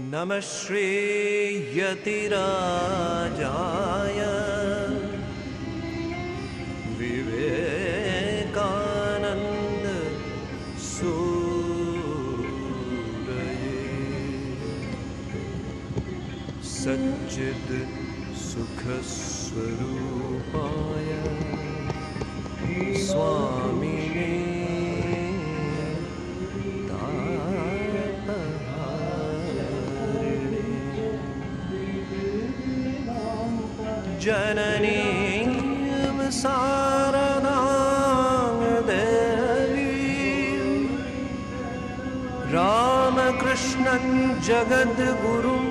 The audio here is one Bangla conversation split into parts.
नमः श्रीयतिराजाय विवेकानंद सूरये सच्चिद सुख स्वरूपाय स्वामिने जननीं शारदां देवीं रामकृष्णं जगद्गुरुं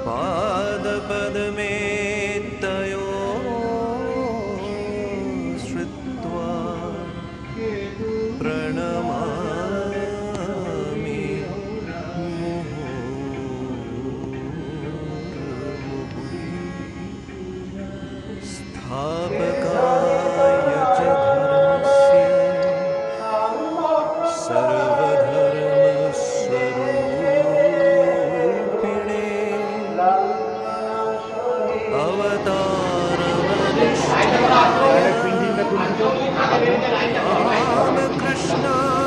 पादपद्मे तयो श्रुत्वा प्रणमामि स्थापकाय च धर्मस्य सर्वधर्मस्वरूपिणे रामकृष्णाय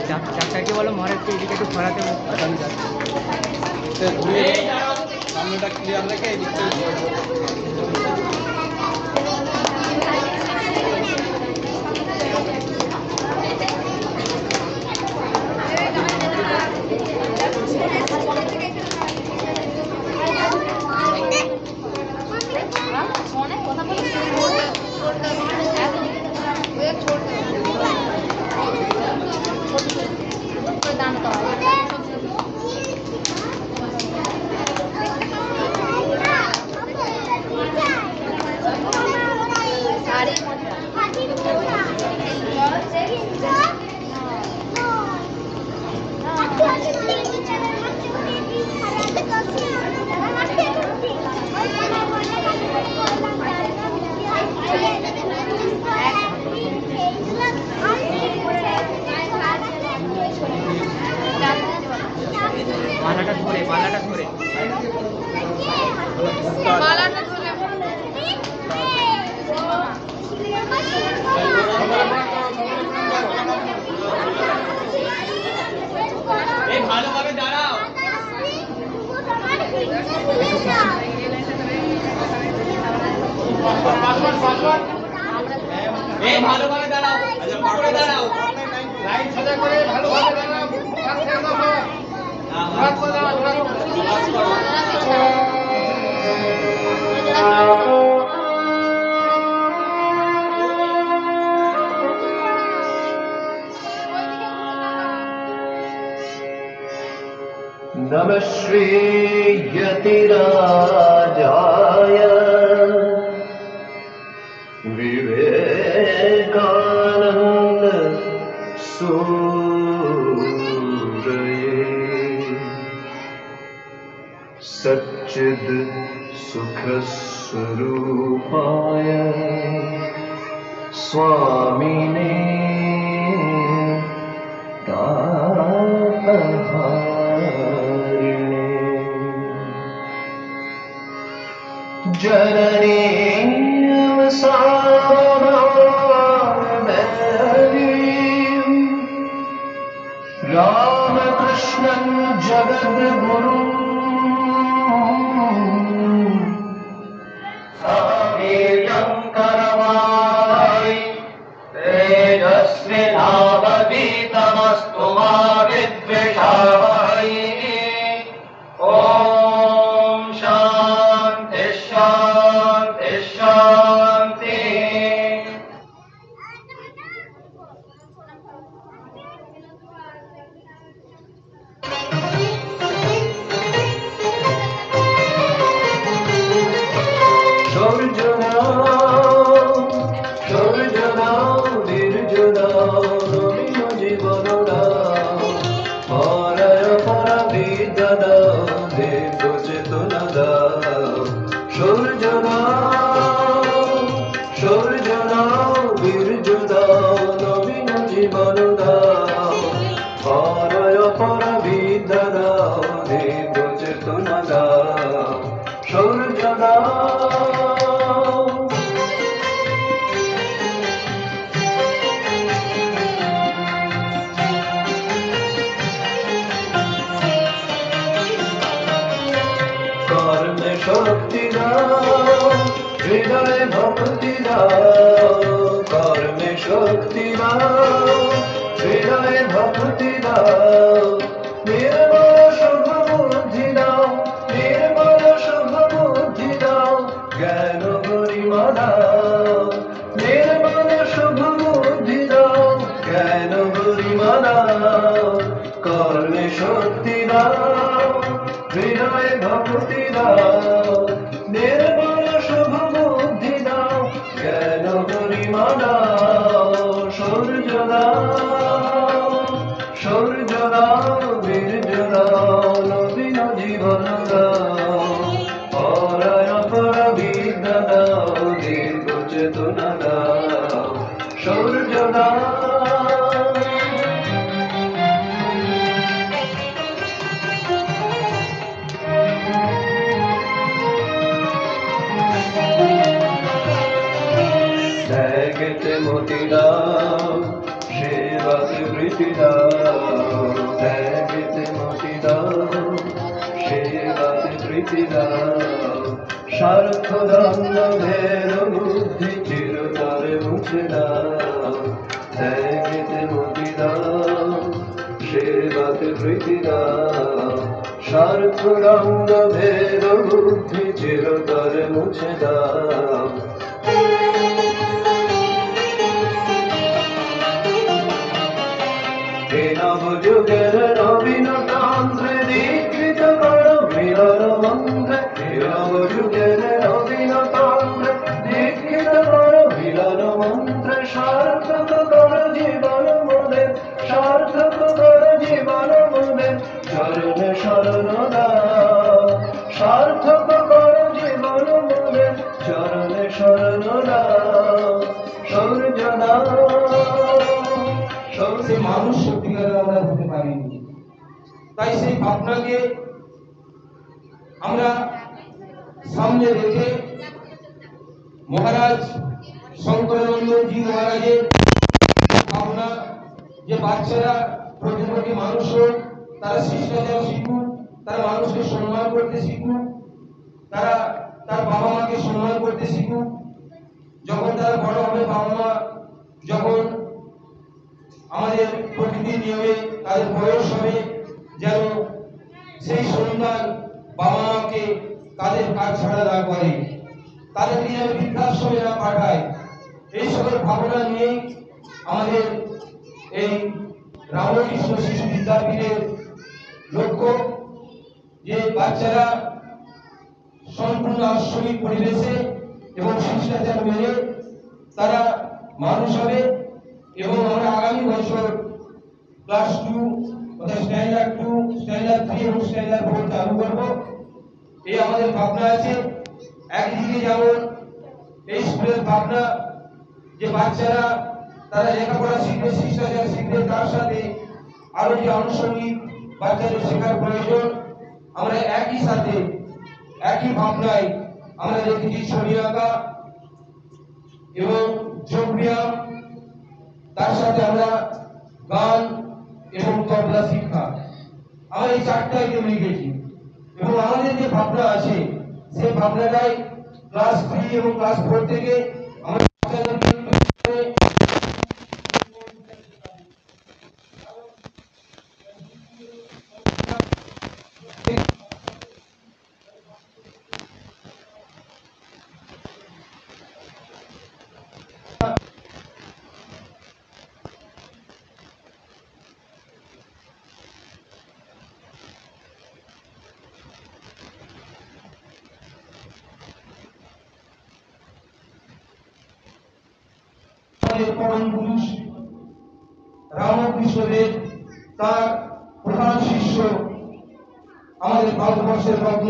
ডাক্তারকে বলো মহারাজকে এদিকে একটু সরাতে সামনেটা ক্লিয়ার রেখে এদিকে মালাটা ধরে ভালোভাবে দাঁড়াও ভালোভাবে দাঁড়াও দাঁড়াও লাইন সোজা করে ভালোভাবে দাঁড়াও नमः श्रीयतिराजाय विवेकानंद सूरये सच्चिद सुख स्वरूपाय स्वामिने तापहारिणे जननीं সূর্য দাও বীর্য দাও নবীন জীবন দাও পরায় পরা বিদ্যা দাও দিব্য চেতনা দাও সূর্য দাও বীর্য দাও নবীন জীবন দাও পরায় পরা বিদ্যা দাও দিব্য চেতনা দাও সূর্য দাও কর্মে শক্তি দাও হৃদয়ে ভক্তি দাও কর্মে শক্তি দাও হৃদয়ে ভক্তি দাও নির্মল শুভ বুদ্ধি দাও নির্মল শুভ বুদ্ধি দাও জ্ঞান গরিমা দাও নির্মল শুভ বুদ্ধি দাও জ্ঞান গরিমা দাও কর্মে শক্তি দাও হৃদয়ে ভক্তি দাও নির্মল শুভ বুদ্ধি দাও জ্ঞান গরিমা দাও সূর্য দাও বীর্য দাও নবীন জীবন দাও পরায় পরা বিদ্যা দাও দিব্য চেতনা দাও সূর্য দাও ত্যাগেতে মতি দাও সেবাতে প্রীতি দাও ত্যাগেতে মতি দাও সেবাতে প্রীতি দাও স্বার্থ দ্বন্দ্ব ভেদ বুদ্ধি চিরতরে মুছে দাও ত্যাগেতে মতি দাও সেবাতে প্রীতি দাও স্বার্থ দ্বন্দ্ব ভেদ বুদ্ধি চিরতরে মুছে দাও নবযুগের নবীন তন্ত্রে দীক্ষিত করো মিলন মন্ত্রে নবযুগের নবীন তন্ত্রে দীক্ষিত করো মিলন মন্ত্রে সার্থক করো জীবন মোদের সার্থক করো জীবন মোদের চরণে শরণ দাও সার্থক করো জীবন মোদের চরণে শরণ দাও সূর্য দাও সে মানুষ সত্যিকারে আমরা হতে পারিনি। তাই সেই ভাবনাকে আমরা সামনে রেখে মহারাজ শঙ্করানন্দজি মহারাজের ভাবনা যে বাচ্চারা প্রতিপক্ষে মানুষ হোক, তারা শিষ্টাচার শিখুক, তারা মানুষকে সম্মান করতে শিখুক, তারা তার বাবা মাকে সম্মান করতে শিখুক। যখন তারা বড় হবে, বাবা মা যখন আমাদের প্রকৃতির নিয়মে তাদের বয়স হবে, যেন সেই সন্তান বাবা মাকে তাদের কাজ ছাড়া না করে, তাদেরকে যেন বৃদ্ধাশ্রমে না পাঠায়। এই সকল ভাবনা নিয়েই আমাদের এই রামকৃষ্ণ শিশু বিদ্যাপীঠের লক্ষ্য যে বাচ্চারা সম্পূর্ণ আশ্রমিক পরিবেশে এবং শিষ্টাচার মেনে তারা মানুষ হবে। এবং আমরা আগামী বছর ক্লাস 2 অর্থাৎ স্ট্যান্ডার্ড 2, স্ট্যান্ডার্ড 3 এবং স্ট্যান্ডার্ড 4 চালু করব, এই আমাদের ভাবনা আছে। একদিকে যেমন এই স্কুলের ভাবনা যে বাচ্চারা তারা লেখাপড়া শিখবে, শিষ্টাচার শিখবে, তার সাথে আরো যে আনুষঙ্গিক বাচ্চাদের শেখার প্রয়োজন, আমরা একই সাথে একই ভাবনায় আমরা রেখেছি ছবি আঁকা এবং যোগ ব্যায়াম, তার সাথে আমরা গান এবং তবলা শিক্ষা, আমরা এই 4টা আইটেম লিখেছি। এবং আমাদের যে ভাবনা আছে সেই ভাবনাটাই ক্লাস 3 এবং ক্লাস 4 থেকে আমরা আমাদের পরম পুরুষ রামকৃষ্ণদেব তার প্রধান শিষ্য আমাদের ভারতবর্ষের রত্ন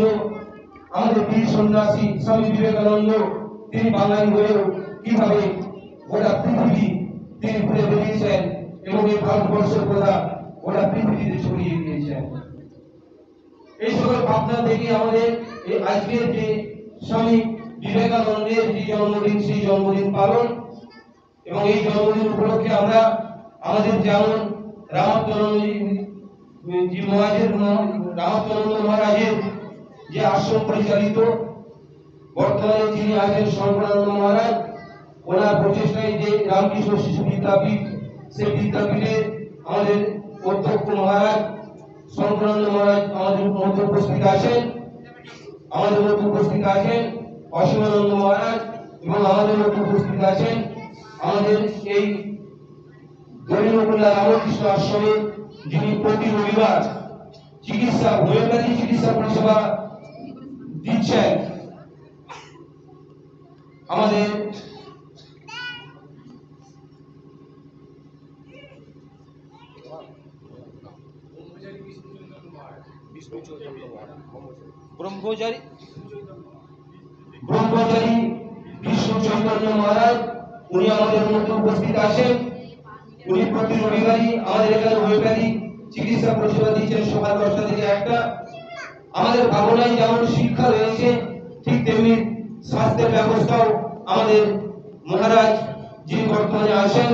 আমাদের বীর সন্ন্যাসী স্বামী বিবেকানন্দ তিনি বাঙালি হয়েও কিভাবে গোটা পৃথিবী তিনি ঘুরে বেরিয়েছেন এবং এই ভারতবর্ষের কথা গোটা পৃথিবীতে ছড়িয়ে দিয়েছেন। এই সকল ভাবনা থেকে আমাদের এই আজকের যে স্বামী বিবেকানন্দের যে জন্মদিন সেই জন্মদিন পালন এবং এই জন্মদিন উপলক্ষে আমরা আমাদের যেমন রামাত্মানন্দ মহারাজের যে আশ্রম পরিচালিত বর্তমানে যিনি আছেন শঙ্করানন্দ মহারাজ ওনার প্রচেষ্টায় যে রামকৃষ্ণ শিশু বিদ্যাপীঠ সেই বিদ্যাপীঠে আমাদের অধ্যক্ষ মহারাজ শঙ্করানন্দ মহারাজ আমাদের মধ্যে উপস্থিত আছেন অসীমানন্দ মহারাজ এবং আমাদের মধ্যে উপস্থিত আছেন আমাদের এই দরিদ্রকুল্লা রামকৃষ্ণ আশ্রমে যিনি প্রতি রবিবার হোমিওপ্যাথি চিকিৎসা পরিষেবা দিচ্ছেন আমাদের ব্রহ্মচারী বিষ্ণু চৈতন্য মহারাজ উনি আমাদের মধ্যে উপস্থিত আছেন। উনি প্রতি রবিবারই আমাদের এখানে হোমিওপ্যাথি চিকিৎসা পরিষেবা দিচ্ছেন সকাল 10টা থেকে 1টা। আমাদের ভাবনায় যেমন শিক্ষা রয়েছে ঠিক তেমনি স্বাস্থ্যের ব্যবস্থাও আমাদের মহারাজ যিনি বর্তমানে আছেন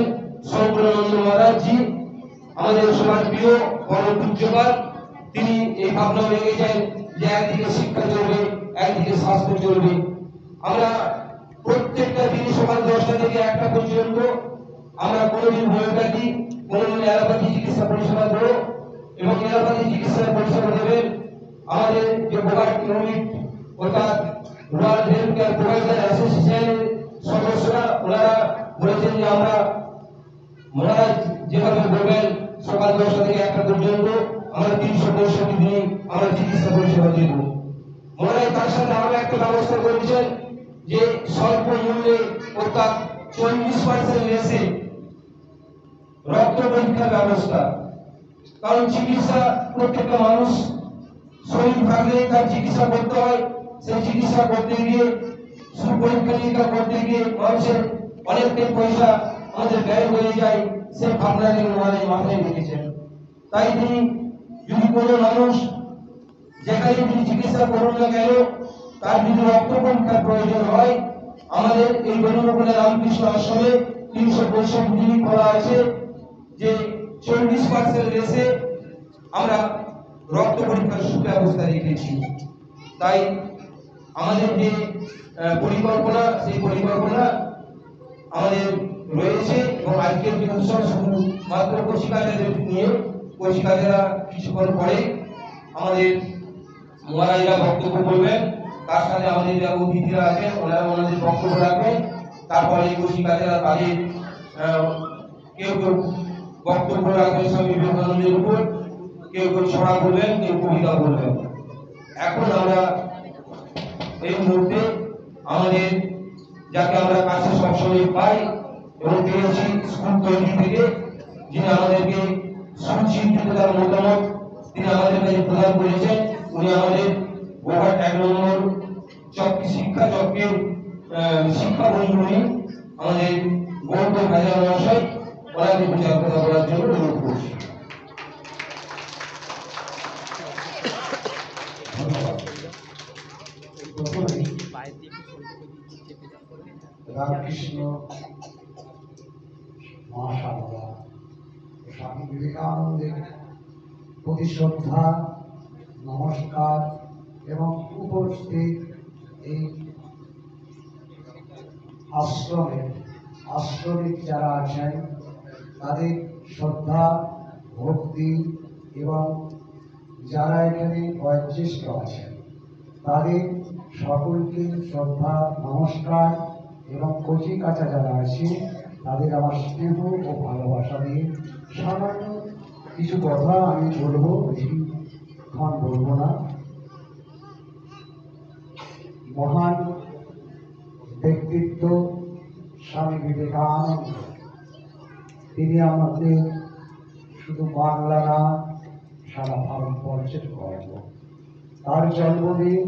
শঙ্করানন্দ মহারাজ জি আমাদের সবার প্রিয় পরম পূজ্যপাদ তিনি এই ভাবনা রেখেছেন যে একদিকে শিক্ষা চলবে একদিকে স্বাস্থ্য চলবে। আমরা প্রত্যেকটা দিন সকাল 10টা থেকে 1টা পর্যন্ত আমরা কোনোদিন হোমিওপ্যাথি কোনোদিন অ্যালোপ্যাথি চিকিৎসা পরিষেবা দেবো এবং অ্যালোপ্যাথি চিকিৎসা পরিষেবা দেবেন আমাদের যে গোয়ার্ড ইউনিট অর্থাৎ ওয়ার্ল্ড হেলথ কেয়ার প্রোভাইডার অ্যাসোসিয়েশনের সদস্যরা ওনারা বলেছেন যে আমরা মহারাজ যেভাবে বলবেন সকাল 10টা থেকে 1টা পর্যন্ত আমরা 365 দিন আমরা চিকিৎসা পরিষেবা দেব। মহারাজ তার সাথে আরো একটা ব্যবস্থা করেছেন যে স্বল্প মূল্যে অর্থাৎ 40% লেসে রক্ত পরীক্ষার ব্যবস্থা। কারণ চিকিৎসা প্রত্যেকটা মানুষ শরীর থাকলে তার চিকিৎসা করতে হয়, সেই চিকিৎসা করতে গিয়ে সুপরীক্ষা নিরীক্ষা করতে গিয়ে মানুষের অনেকটাই পয়সা আমাদের ব্যয় হয়ে যায়, সেই ভাবনাটি মহারাজ মাথায় রেখেছেন। তাই তিনি যদি কোনো মানুষ যেখানে তিনি চিকিৎসা করুন না কেন তার যদি রক্ত পরীক্ষার প্রয়োজন হয় আমাদের এই দরিদ্রকুল্লা রামকৃষ্ণ আশ্রমে 365 দিনই খোলা আছে যে 40% লেসে আমরা রক্ত পরীক্ষার সুব্যবস্থা রেখেছি। তাই আমাদের যে পরিকল্পনা সেই পরিকল্পনা আমাদের রয়েছে এবং আজকের যে উৎসব শুধু মাত্র কচিকাচাদের নিয়ে কচিকাচারা কিছুক্ষণ পরে আমাদের মহারাজরা বক্তব্য করবেন, তার সাথে আমাদের যারা অতিথিরা আছেন ওনারা ওনাদের বক্তব্য রাখবেন। তারপরে কচিকাচারা তাদের কেউ কেউ বক্তব্য রাখবেন স্বামী বিবেকানন্দের উপর, কেউ কেউ ছড়া বলবেন, কেউ কবিতা বলবেন। এখন আমরা এই মুহূর্তে আমাদের যাকে আমরা কাছে সবসময় পাই এবং পেয়েছি স্কুল তৈরি থেকে যিনি আমাদেরকে সুচিন্তিত তার মতামত তিনি আমাদের কাছে প্রদান করেছেন, উনি আমাদের গোঘাট 1 নম্বর চক্রী শিক্ষা চক্রের শিক্ষা বন্ধুনি আমাদের গৌতম হাজার মহাশয় ওনাকে বিচার কথা বলার জন্য অনুরোধ করছি। রামকৃষ্ণ মহাসাগরা স্বামী বিবেকানন্দের প্রতি শ্রদ্ধা নমস্কার এবং উপস্থিত এই আশ্রমিক যারা আছেন তাদের শ্রদ্ধা ভক্তি এবং যারা এখানে বয়োজ্যেষ্ঠ আছেন তাদের সকলকে শ্রদ্ধা নমস্কার এবং কচি কাঁচা যারা আছে তাদের আমার স্নেহ ও ভালোবাসা দিয়ে সামান্য কিছু কথা আমি বলবো, বেশিক্ষণ বলবো না। মহান ব্যক্তিত্ব স্বামী বিবেকানন্দ তিনি আমাদের শুধু বাংলা না, সারা ভারতবর্ষের গর্ব। তার জন্মদিন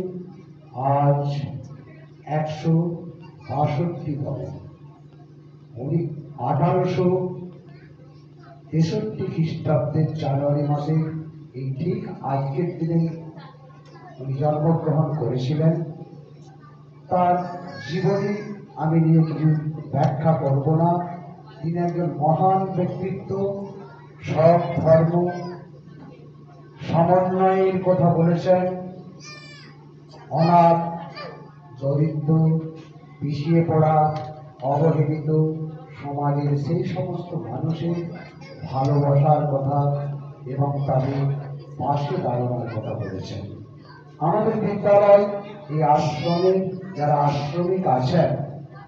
আজ 162তম। উনি 1863 খ্রিস্টাব্দের জানুয়ারি মাসে এই ঠিক আজকের দিনে উনি জন্মগ্রহণ করেছিলেন। তার জীবনী আমি নিয়ে কিছু ব্যাখ্যা করব না। তিনি একজন মহান ব্যক্তিত্ব, সব ধর্ম সমন্বয়ের কথা বলেছেন। অনাথ, দরিদ্র, পিছিয়ে পড়া, অবহেলিত সমাজের সেই সমস্ত মানুষের ভালোবাসার কথা এবং তাদের পাশে দাঁড়ানোর কথা বলেছেন। আমাদের বিদ্যালয় এই আশ্রমে যারা আশ্রমিক আছেন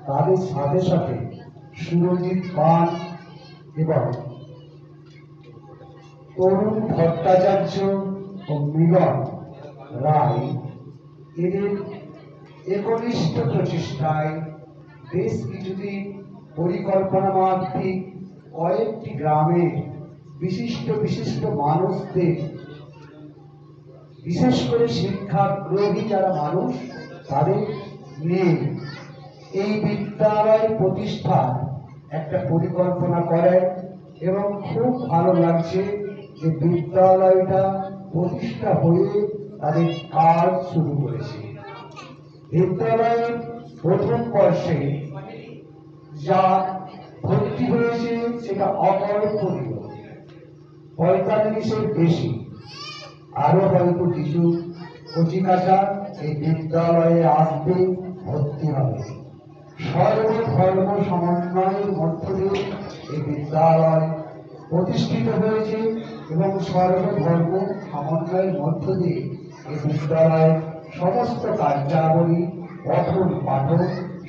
তাদের সাথে সাথে সুরজিৎ পান এবং তরুণ ভট্টাচার্য ও মিলন রায় এদের একনিষ্ঠ প্রচেষ্টায় বেশ কিছুদিন পরিকল্পনা মাফিক কয়েকটি গ্রামের বিশিষ্ট বিশিষ্ট মানুষদের, বিশেষ করে শিক্ষাগ্রহী যারা মানুষ, তাদের নিয়ে এই বিদ্যালয় প্রতিষ্ঠার একটা পরিকল্পনা করেন। এবং খুব ভালো লাগছে যে বিদ্যালয়টা প্রতিষ্ঠা হয়ে তাদের কাজ শুরু করেছে। বিদ্যালয়ের প্রথম বর্ষে যা ভর্তি হয়েছে সেটা অকল্পনীয়, 45-এর বেশি। আরো হয়তো কিছু কচিকাঁচা এই বিদ্যালয়ে আসবে, ভর্তি হবে। সর্বধর্ম সমন্বয়ের মধ্য দিয়ে এই বিদ্যালয় প্রতিষ্ঠিত হয়েছে এবং সর্বধর্ম সমন্বয়ের মধ্য দিয়ে এই বিদ্যালয়ের সমস্ত কার্যাবলী, পঠন পাঠন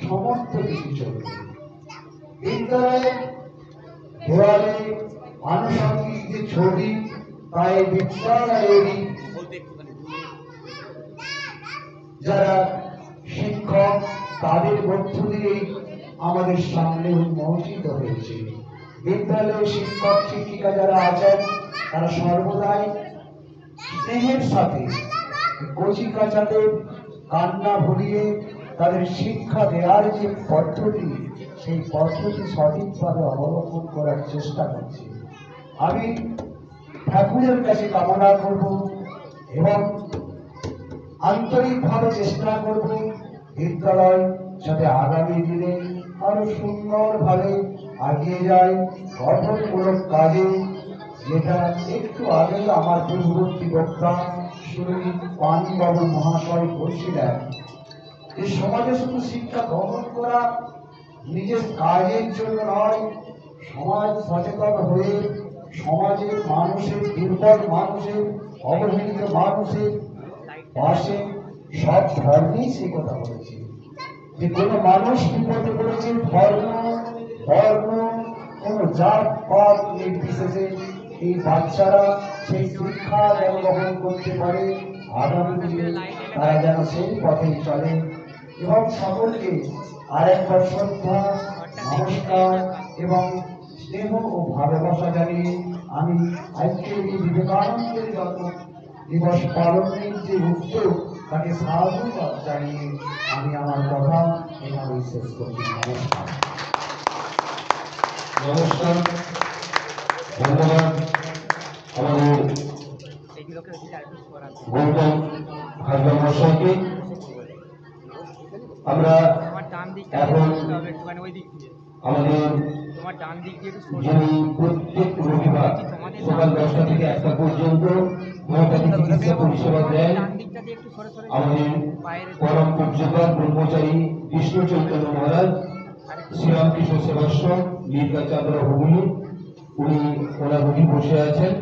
সমস্ত কিছু চলবে। বিদ্যালয়ের দেওয়ালে আনুষঙ্গিক যে ছবি, তাই বিদ্যালয়েরই যারা শিক্ষক তাদের মধ্য দিয়েই আমাদের সামনে উন্মোচিত হয়েছে। বিদ্যালয়ের শিক্ষক শিক্ষিকা যারা আছেন তারা সর্বদাই স্নেহের সাথে কচিকাঁচাদের কান্না ভুলিয়ে তাদের শিক্ষা দেওয়ার যে পদ্ধতি, সেই পদ্ধতি সঠিকভাবে অবলম্বন করার চেষ্টা করছে। আমি ঠাকুরের কাছে কামনা করব এবং আন্তরিকভাবে চেষ্টা করব বিদ্যালয় যাতে আগামী দিনে আরো সুন্দরভাবে এগিয়ে যায় গঠনমূলক কাজে। যেটা একটু আগে আমার পূর্ববর্তী বক্তা সুরজিৎ পানবাবু মহাশয় বলছিলেন, এই সমাজে শুধু শিক্ষা গ্রহণ করা নিজের কাজের জন্য নয়, সমাজ সচেতন হয়ে সমাজের মানুষের, দুর্বল মানুষের, অবহেলিত মানুষের পাশে সব ধর্মেই সে কথা বলেছে। যে কোনো মানুষ বিপদে পড়েছে, ধর্ম কোনো জাত পাত নির্বিশেষে এই বাচ্চারা সেই শিক্ষা যেন গ্রহণ করতে পারে, আগামী দিনে তারা যেন সেই পথেই চলে। এবং সকলকে আরেকবার শ্রদ্ধা, নমস্কার এবং স্নেহ ও ভালোবাসা জানিয়ে আমি আজকের এই বিবেকানন্দের জন্ম দিবস পালনের যে উদ্যোগ তাকে সাধুবাদ জানিয়ে আমি আমার কথা এভাবেই শেষ করছি। নমস্কার। নমস্কার, ধন্যবাদ আমাদের গৌতম হাজরা মশাইকে। আমরা এখন আমাদের যিনি প্রত্যেক রবিবার সকাল 10টা থেকে 1টা পর্যন্ত হোমিওপ্যাথি চিকিৎসা পরিষেবা দেন আমাদের পরম পূজ্যপাদ ব্রহ্মচারী কৃষ্ণ চৈতন্য মহারাজ শ্রীরামকৃষ্ণ সেবাশ্রম লীলগা চাঁদরা হুগলি। উনি ওনার রুগী বসে আছেন,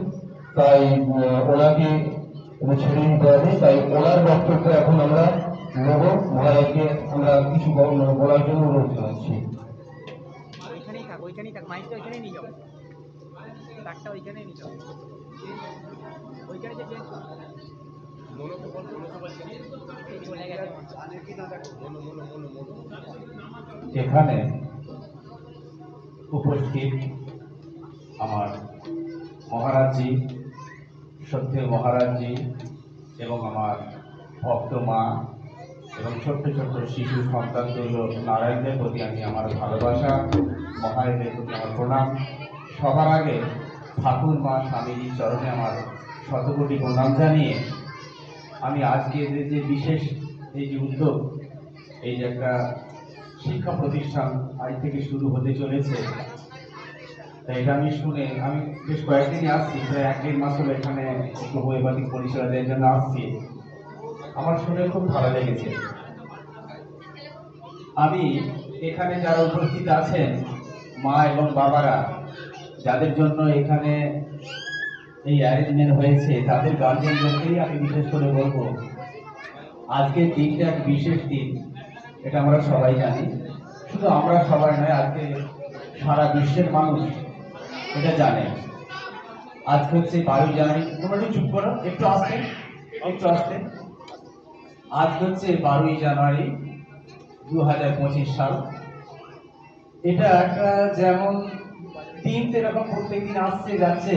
তাই ওনাকে ছেড়ে নিতে হবে। তাই ওনার বক্তব্য এখন আমরা নেব। মহারাজকে আমরা কিছু বলার জন্য অনুরোধ জানাচ্ছি। এখানে উপস্থিত আমার মহারাজজি, সত্যের মহারাজজি এবং আমার ভক্ত মা এবং ছোট্ট ছোট্ট শিশু সন্তান তুল্য নারায়ণদের প্রতি আমি আমার ভালোবাসা, মহারাজদের প্রতি আমার প্রণাম। সবার আগে ঠাকুর মা স্বামীজির চরণে আমার শতকোটি প্রণাম জানিয়ে আমি আজকে যে বিশেষ এই যে উদ্যোগ, এই যে একটা শিক্ষা প্রতিষ্ঠান আজ থেকে শুরু হতে চলেছে, তাই এটা আমি শুনে আমি বেশ কয়েকদিনই আসছি, প্রায় 1-1.5 মাস হলো এখানে একটু হোমিওপ্যাথিক পরিষেবা দেওয়ার জন্য আসছি। আমার শুনে খুব ভালো লেগেছে। আমি এখানে যারা উপস্থিত আছেন মা এবং বাবারা, যাদের জন্য এখানে এই অ্যারেঞ্জমেন্ট হয়েছে, তাদের গার্জিয়ানদেরকেই আমি বিশেষ করে বলবো, আজকের দিনটা এক বিশেষ দিন, এটা আমরা সবাই জানি। শুধু আমরা সবাই নয়, আজকে সারা বিশ্বের মানুষ এটা জানে। আজকে হচ্ছে 12 জানুয়ারি। তোমরা একটু চুপ করো, একটু আসতে, একটু আসতে। আজ হচ্ছে 12 জানুয়ারি 2025 সাল। এটা একটা যেমন দিন এরকম প্রত্যেকদিন আসছে যাচ্ছে,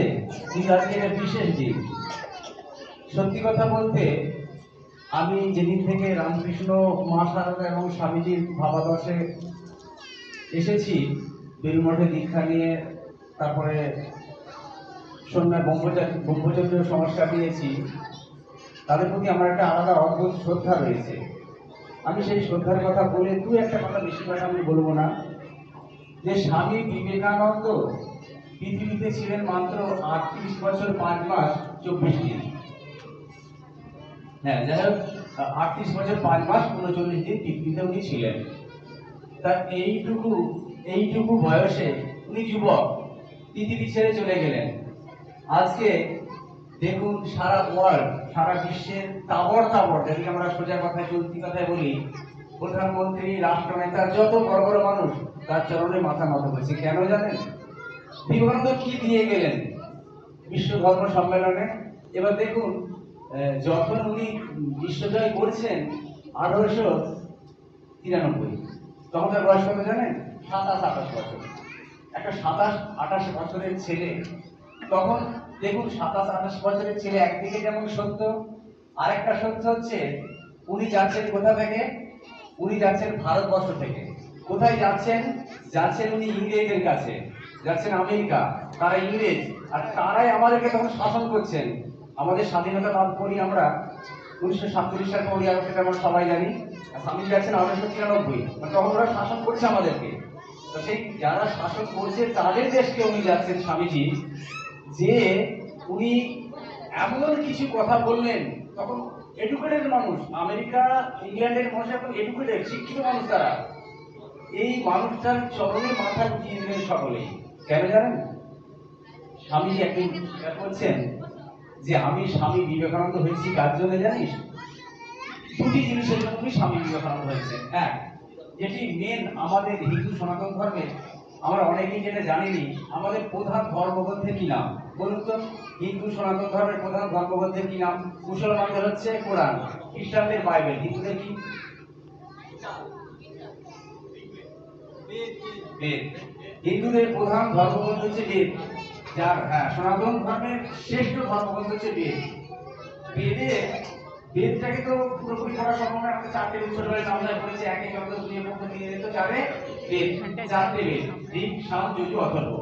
কিন্তু আজকে এটা বিশেষ দিন। সত্যি কথা বলতে, আমি যেদিন থেকে রামকৃষ্ণ মা সারদা এবং স্বামীজির ভাবাদর্শে এসেছি, বেলুমঠে দীক্ষা নিয়ে, তারপরে সন্ধ্যা ব্রহ্মচর্য সংস্কার নিয়েছি, তাদের প্রতি আমার একটা আলাদা অদ্ভুত শ্রদ্ধা রয়েছে। আমি সেই শ্রদ্ধার কথা বলে একটা কথা বেশি করে আমি বলবো না, যে স্বামী বিবেকানন্দ পৃথিবীতে ছিলেন মাত্র 38 বছর 5 মাস 24 দিন। হ্যাঁ, যাই হোক, 38 বছর 5 মাস 39 দিন পৃথিবীতে উনি ছিলেন। তা এইটুকু বয়সে উনি যুবক, পৃথিবী ছেড়ে চলে গেলেন। আজকে দেখুন, সারা ওয়ার্ল্ড, সারা বিশ্বের তাবড় যদি আমরা সোজা কথায় চলতি কথায় বলি, প্রধানমন্ত্রী, রাষ্ট্রনেতা, যত বড় বড় মানুষ তার চরণে মাথা নত করেছে। কেন জানেন? বিবেকানন্দ কি দিয়ে গেলেন বিশ্ব ধর্ম সম্মেলনে? এবার দেখুন, যখন উনি বিশ্বজয় করছেন 1893, তখন তার বয়স কত জানেন? 27-28 বছর। একটা 27-28 বছরের ছেলে, তখন দেখুন 27-28 বছরের ছেলে একদিকে যেমন সত্য, আরেকটা সত্য হচ্ছে উনি যাচ্ছেন কোথা থেকে? উনি যাচ্ছেন ভারতবর্ষ থেকে। কোথায় যাচ্ছেন? যাচ্ছেন উনি ইংরেজদের কাছে, যাচ্ছেন আমেরিকা। তারা ইংরেজ, আর তারাই আমাদেরকে তখন শাসন করছেন। আমাদের স্বাধীনতা লাভ করি আমরা 1947 সাল 15 আগস্ট, সেটা আমরা সবাই জানি। আর স্বামী যাচ্ছেন 1893, তখন ওরা শাসন করছে আমাদেরকে। তো সেই যারা শাসন করছে তাদের দেশকে উনি যাচ্ছেন স্বামীজি, যে উনি এমন কিছু কথা বললেন। তখন এডুকেটেড মানুষ, আমেরিকা ইংল্যান্ডের মানুষ এখন এডুকেটেড, শিক্ষিত মানুষ তারা। এই মানুষটার চরণে মাথা গুটিয়ে দিলেন সকলেই। কেন জানেন? স্বামীজি একদিন বলছেন যে আমি স্বামী বিবেকানন্দ হয়েছি কার জন্য জানিস? দুটি জিনিসের জন্য স্বামী বিবেকানন্দ হয়েছে। এক, যেটি মেন আমাদের হিন্দু সনাতন ধর্মে, আমরা অনেকেই যেটা জানিনি, আমাদের প্রধান ধর্মগ্রন্থের কি নাম বলুন তো? হিন্দু সনাতন ধর্মের প্রধান ধর্মগ্রন্থের কি নাম? মুসলমানদের হচ্ছে কোরআন, খ্রিস্টানদের বাইবেল, হিন্দুদের কি? বেদ। হিন্দুদের প্রধান ধর্মগ্রন্থ হচ্ছে বেদ, যার সনাতন ধর্মের শ্রেষ্ঠ ধর্মগ্রন্থ হচ্ছে বেদ। বেদটাকে তো পুরোপুরি পড়া সম্ভব না, আমাদের 4টে ছোটবেলায় নামদায় পড়েছে, একে যত দুনিয়া পড়তে নিয়ে যেত 4টে বেদ, 4টে বেদ, ঋক, সাম, যজু, অথর্ব।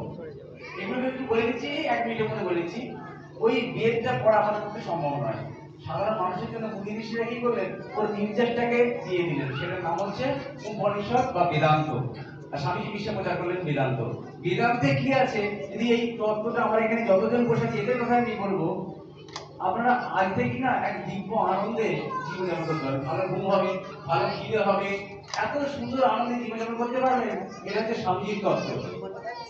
এগুলো একটু বলে দিচ্ছি, 1 মিনিটের মধ্যে বলেছি। ওই বেদটা পড়া আমাদের পক্ষে সম্ভব নয়। সাধারণ মানুষের জন্য মুনি ঋষিরা কি করলেন? ওর নির্যাসটাকে দিয়ে দিলেন, সেটার নাম হচ্ছে উপনিষদ বা বেদান্ত। আর স্বামীজি বিশ্বে প্রচার করলেন বেদান্ত। বেদান্তে কি আছে? যদি এই তত্ত্বটা আমরা এখানে যতজন বসে আছি, এদের কথা আমি বলবো, আপনারা আজ থেকে না এক দিব্য আনন্দে জীবনযাপন করতে পারবেন। ভালো ঘুম হবে, ভালো খিদে হবে, এত সুন্দর আনন্দে জীবনযাপন করতে পারবেন। এটা হচ্ছে স্বামীজির তত্ত্ব।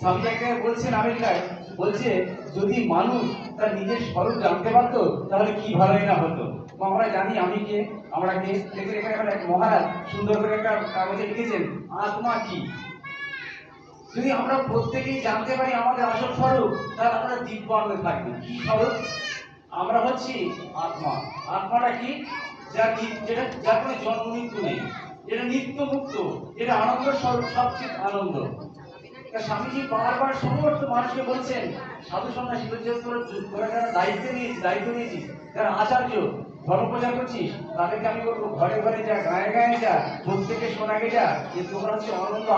স্বামীজি একটা বলছেন আমেরিকায়, বলছে যদি মানুষ তার নিজের স্বরূপ জানতে পারতো তাহলে কি ভালোই না হতো। আমরা জানি আমি কে, আমরা কে। দেখুন এখানে এক মহারাজ সুন্দর করে একটা কাগজে লিখেছেন আত্মা কি। যদি আমরা প্রত্যেকেই জানতে পারি আমাদের আসল স্বরূপ, তাহলে আমরা দিব্য আনন্দে থাকবো। কি স্বরূপ? আমরা হচ্ছি আত্মা। আত্মাটা কি? যার কোনো জন্ম মৃত্যু নেই, যেটা নিত্য মুক্ত, যেটা আনন্দ স্বরূপ, সবচেয়ে আনন্দ। তা স্বামীজি বারবার সমস্ত মানুষকে বলছেন, সাধু সন্ন্যাসীদের যে তোরা যারা দায়িত্ব নিয়েছিস, যারা আচার্য ধর্ম প্রচার করছিস, তাদেরকে আমি বলবো ঘরে ঘরে যা, গায়ে গায়ে যা, প্রত্যেকে শোনাকে যা, যে তোমরা হচ্ছে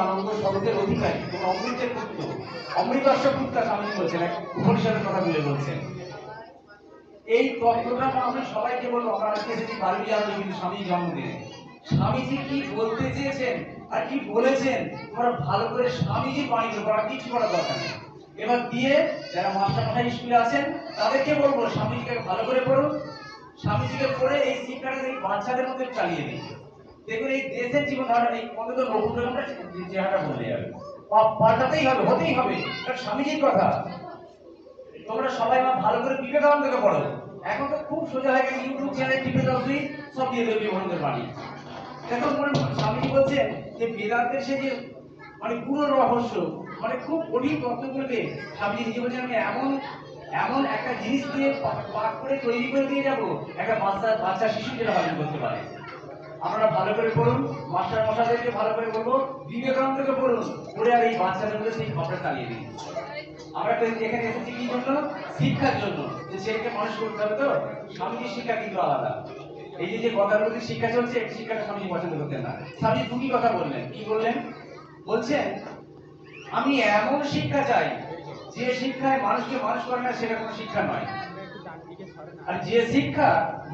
আনন্দ স্বরূপের অধিকারী, তোমরা অমৃতের পুত্র, অমৃতস্য পুত্র। স্বামীজি বলছেন, এক উপনিষদের কথা বলে বলছেন। এই তত্ত্বটা আমি সবাইকে বলবো। আমরা আজকে এসেছি বারুই জানি, কিন্তু স্বামীর জন্মদিনে স্বামীজি কি বলতে চেয়েছেন আর কি বলেছেন তোমরা ভালো করে স্বামীজির বাণীতে পড়া, কিছু করার দরকার নেই। এবার দিয়ে যারা মাস্টারমশাই স্কুলে আছেন তাদেরকে বলবো স্বামীজিকে ভালো করে পড়ুন, স্বামীজিকে পড়ে এই শিক্ষাটা এই বাচ্চাদের মধ্যে চালিয়ে দিন। দেখুন এই দেশের জীবন ধারণ এই অন্তত নতুন চেহারাটা বদলে যাবে, পাল্টাতেই হবে, হতেই হবে। স্বামীজির কথা তোমরা সবাই ভালো করে বিবেকানন্দকে পড়ো। এখন তো খুব সোজা হয়ে গেছে, ইউটিউব চ্যানেল টিপে দাও, সব দিয়ে দেবে বিবেকানন্দের বাণী। দেখুন স্বামীজি বলছেন যে বেদান্তের সে যে পুরো রহস্য, খুব কঠিন তত্ত্বগুলোকে স্বামীজি নিজে বলছেন আমি এমন একটা জিনিস দিয়ে পাক করে তৈরি করে দিয়ে যাবো, একটা বাচ্চা শিশু যেটা হজম করতে পারে। আপনারা ভালো করে পড়ুন, মাস্টার মশাইদেরকে ভালো করে বলবো বিবেকানন্দকে পড়ুন, পড়ে আর এই বাচ্চাদের মধ্যে সেই খবরটা চালিয়ে দিন। আমরা তো এখানে এসেছি কি জন্য? শিক্ষার জন্য, যে ছেলেকে মানুষ করতে হবে। তো স্বামীজির শিক্ষা কিন্তু আলাদা। এই যে গতানুগতিক শিক্ষা চলছে, এই শিক্ষাটা স্বামীজি পছন্দ করতেন না। স্বামীজি দুটি কথা বললেন। কি বললেন? বলছেন আমি এমন শিক্ষা চাই যে শিক্ষায় মানুষকে মানুষ করে না, সেটা কোনো শিক্ষা নয়। আর যে শিক্ষা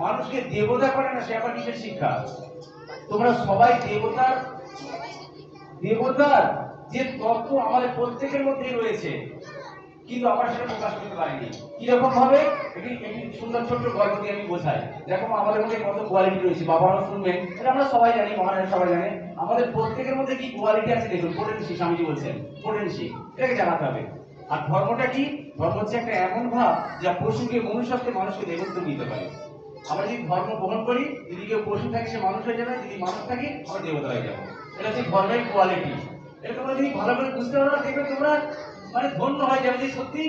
মানুষকে দেবতা করে না, সে আবার কিসের শিক্ষা? তোমরা সবাই দেবতার যে তত্ত্ব আমাদের প্রত্যেকের মধ্যেই রয়েছে, কিন্তু আমরা সেটা প্রকাশ করতে পারিনি। কিরকম ভাবে? একটি সুন্দর ছোট্ট গল্প দিয়ে আমি বোঝাই। দেখো আমাদের মধ্যে কত কোয়ালিটি রয়েছে, বাবারা শুনবেন, এটা আমরা সবাই জানি, মহারাজ সবাই জানে। আমাদের প্রত্যেকের মধ্যে কি কোয়ালিটি আছে দেখুন। পোটেন্সি, স্বামীজি বলছেন পোটেন্সি, এটাকে জানাতে হবে। আর ধর্মটা কি? ধর্ম হচ্ছে একটা এমন ভাব যা পশুকে মনুষ্যত্বে মানুষকে দেবত্ব নিতে পারে। আমরা যদি ধর্ম গ্রহণ করি, যদি কেউ পশু থাকে সে মানুষ হয়ে যাবে, যদি মানুষ থাকে আমরা দেবতা হয়ে যাবো। এটা হচ্ছে ধর্মের কোয়ালিটি। এটা তোমরা যদি ভালো করে বুঝতে পারো, দেখবে তোমরা ধন্য হয়ে যাবে যে সত্যি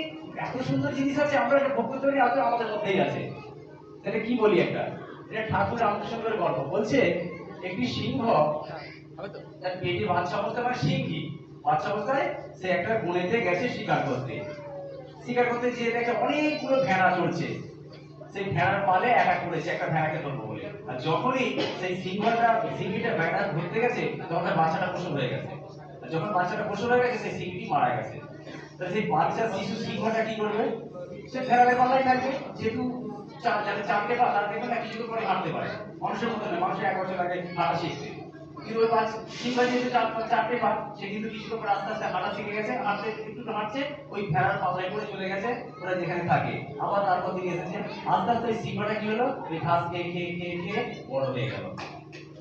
এত সুন্দর জিনিস আছে, আমরা একটা ভক্ত তৈরি আছে আমাদের মধ্যেই আছে। এটা কি বলি, এটা ঠাকুর রামকৃষ্ণের গল্প বলছে। একটি সিংহ তার পেটে বাচ্চা অবস্থায়, সিংহী বাচ্চা অবস্থায়, সে একটা বনেতে গেছে শিকার করতে যেয়ে দেখে অনেকগুলো ভেড়া চলছে। সেই ভেড়ার পালে অ্যাটাক করেছে একটা ভেড়াকে ধরবো বলে। আর যখনই সেই সিংহীটা ভেড়া ধরতে গেছে, তখন তার বাচ্চাটা প্রসব হয়ে গেছে। আর যখন বাচ্চাটা প্রসব হয়ে গেছে, সেই সিংহীটি মারা গেছে। সেই বাচ্চা শিশু সিংহটা কি করবে? সে ভেড়ার পাল্লাই থাকবে, যেহেতু চারটে পা, তার দেখবে না কিছু করে হাঁটতে পারে। মানুষের মতো নয়, মানুষের 1 বছর আগে হাঁটা শিখবে, কিন্তু ওই সিংহ যেহেতু চারটে পা, সে কিন্তু কিছু করে আস্তে আস্তে হাঁটা শিখে গেছে। একটু হাঁটছে, ওই ভেড়ার পাল্লাই করে চলে গেছে ওরা যেখানে থাকে। আবার তারপর দিকে এসেছে, আস্তে আস্তে ওই সিংহটা কি হলো, ওই ঘাস খেয়ে বড় হয়ে গেল।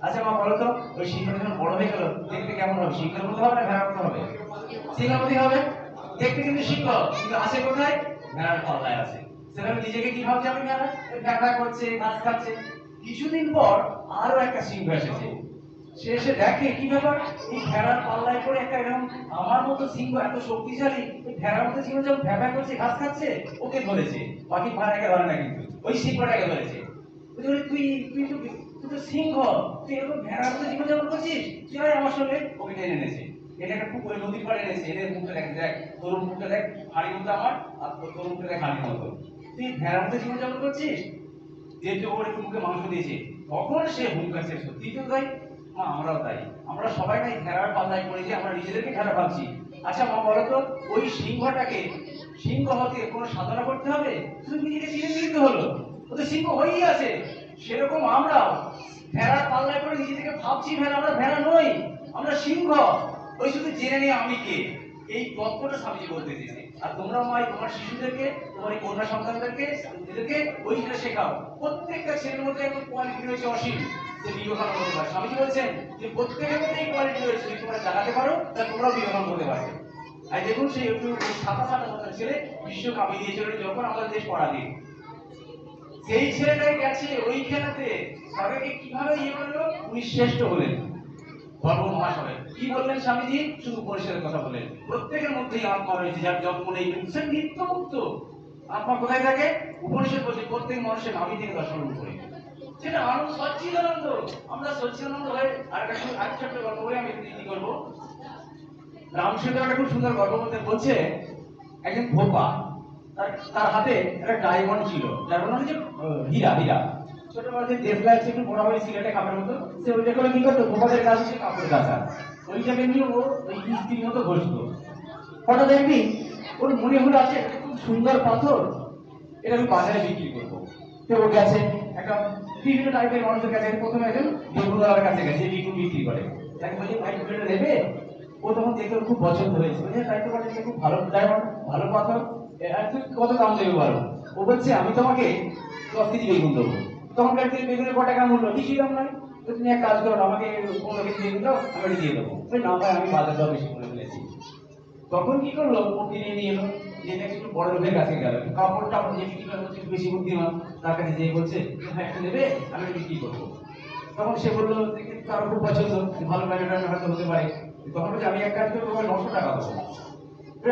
আচ্ছা মা বলো তো, ওই সিংহটা যখন বড় হয়ে গেল, দেখতে কেমন হবে? সিংহের মতো হবে না ভেড়ার মতো হবে? সিংহের মতোই হবে। দেখতে কিন্তু সিংহ, কিন্তু আসে কোথায়? ভেড়ার পাল্লায় আছে। সেখানে নিজেকে কি ভাবছে? আমি ভেড়া করছে, ঘাস খাচ্ছে। কিছুদিন পর আরো একটা সিংহ এসেছে। সে এসে দেখে কি ব্যাপার, এই ভেড়ার পাল্লায় করে একটা এরকম আমার মতো সিংহ, এত শক্তিশালী, ওই ভেড়ার মতো সিংহ যখন ভ্যাভা করছে, ঘাস খাচ্ছে, ওকে ধরেছে। বাকি ভেড়াকে ধরে না, কিন্তু ওই সিংহটাকে ধরেছে। তুই তো সিংহ, তুই এরকম ভেড়ার মতো জীবনযাপন করছিস, তুই আমার সঙ্গে। ওকে টেনে এনেছে, এটা একটা খুব ওই নদীর পাড়ে এনেছে। এদের মুখটা দেখ, তোর মুখটা দেখ, হাড়ির মতো আমার, আর তোর মুখটা দেখ হাড়ির মতো। তুই ভেড়ার মতো জীবনযাপন করছিস, যেহেতু ওর একটু মুখে মাংস দিয়েছে। তখন সে হুঙ্কার, সত্যি তো তাই মা, আমরাও তাই। আমরা সবাই নাই ভেড়ার পাল্লায় পড়ে যে আমরা নিজেদেরকে ভেড়া ভাবছি। আচ্ছা মা বলো তো, ওই সিংহটাকে সিংহ হতে কোনো সাধনা করতে হবে? শুধু নিজেকে চিনে নিতে হলো, ও তো সিংহ হয়েই আছে। সেরকম আমরাও ভেড়ার পাল্লায় পড়ে নিজেদেরকে ভাবছি ভেড়া, আমরা ভেড়া নই, আমরা সিংহ। ওই শুধু জেনে নিয়ে আমি কে, এই তত্ত্বটা স্বামীজি বলতে দিয়েছে। আর তোমরা মাই তোমার শিশুদেরকে, তোমার এই কন্যা সন্তানদেরকে, এদেরকে ওইটা শেখাও। প্রত্যেকটা ছেলের মধ্যে এখন কোয়ালিটি রয়েছে অসীম, যে বিবেকানন্দ হতে পারে। স্বামীজি বলছেন যে প্রত্যেকের মধ্যে এই কোয়ালিটি রয়েছে, যদি তোমরা জানাতে পারো তাহলে তোমরাও বিবেকানন্দ হতে পারবে। আর দেখুন সেই একটু 27-28 ছেলে বিশ্ব কামিয়ে দিয়েছিল যখন আমাদের দেশ পরাধীন। সেই ছেলেটাই গেছে ওই খেলাতে, তাদেরকে কিভাবে করলো, উনি শ্রেষ্ঠ হলেন ধর্ম মহাসভায়। কি বললেন স্বামীজি? শুধু পরিষদের কথা বললেন। প্রত্যেকের মধ্যেই আত্মা রয়েছে, যার জন্ম নেই সে নিত্যমুক্ত। আত্মা কোথায় থাকে? উপনিষদ বলছে প্রত্যেক মানুষের নাভি থেকে দর্শন করে। সেটা আনন্দ, সচ্চিদানন্দ। আমরা সচ্চিদানন্দ হয়ে আরেকটা গল্প বলে আমি কি করবো। রামসেতু একটা খুব সুন্দর গল্প বলছে একজন ধোপা, তার হাতে একটা ডায়মন্ড ছিল, ডায়মন্ড মানে যে হীরা, হীরা ছোটবেলা থেকে দেশলা একটু বড় হয়ে সিলেটে কাপড়ের মতো, সে ওইটা করে কি করতো, ধোপাদের কাজ হচ্ছে কাপড় কাচা, ওইটাকে নিয়ে ও ওই ইস্ত্রির মতো ঘষতো। হঠাৎ একদিন ওর মনে হলো আছে এটা খুব সুন্দর পাথর, এটা আমি বাজারে বিক্রি করবো। তো ও গেছে একটা বিভিন্ন টাইপের মানুষের কাছে, প্রথমে একজন বেগুনওয়ালার কাছে গেছে, বিক্রি বিক্রি করে, তাকে বলছে ভাই তুমি এটা নেবে? ও তখন দেখে ওর খুব পছন্দ হয়েছে, বলছে তাই তো বলে খুব ভালো ডায়মন্ড, ভালো পাথর, আর তুই কত দাম দেবে বলো? ও বলছে আমি তোমাকে 10 কেজি বেগুন দেবো। তখনকার দিনে বেগুনের ক টাকা মূল্য, বেশি দাম নয়, তো তুমি এক কাজ করো না, আমাকে 15 কেজি বেগুন দাও, আমি এটা দিয়ে দেবো। না ভাই আমি বাজার দর বেশি করে ফেলেছি। তখন কি করলো, ও কিনে নিয়ে এলো, যে একটু বড় লোকের কাছে গেল, কাপড় টাপড় যে বিক্রি করে হচ্ছে বেশি বুদ্ধিমান, তার কাছে যেয়ে বলছে ভাই একটা নেবে, আমি এটা বিক্রি করবো। তখন সে বললো তার খুব পছন্দ, ভালো ব্র্যান্ডের হয়তো হতে পারে। তখন বলছে আমি এক কাজ করে তোমার 900 টাকা দেবো,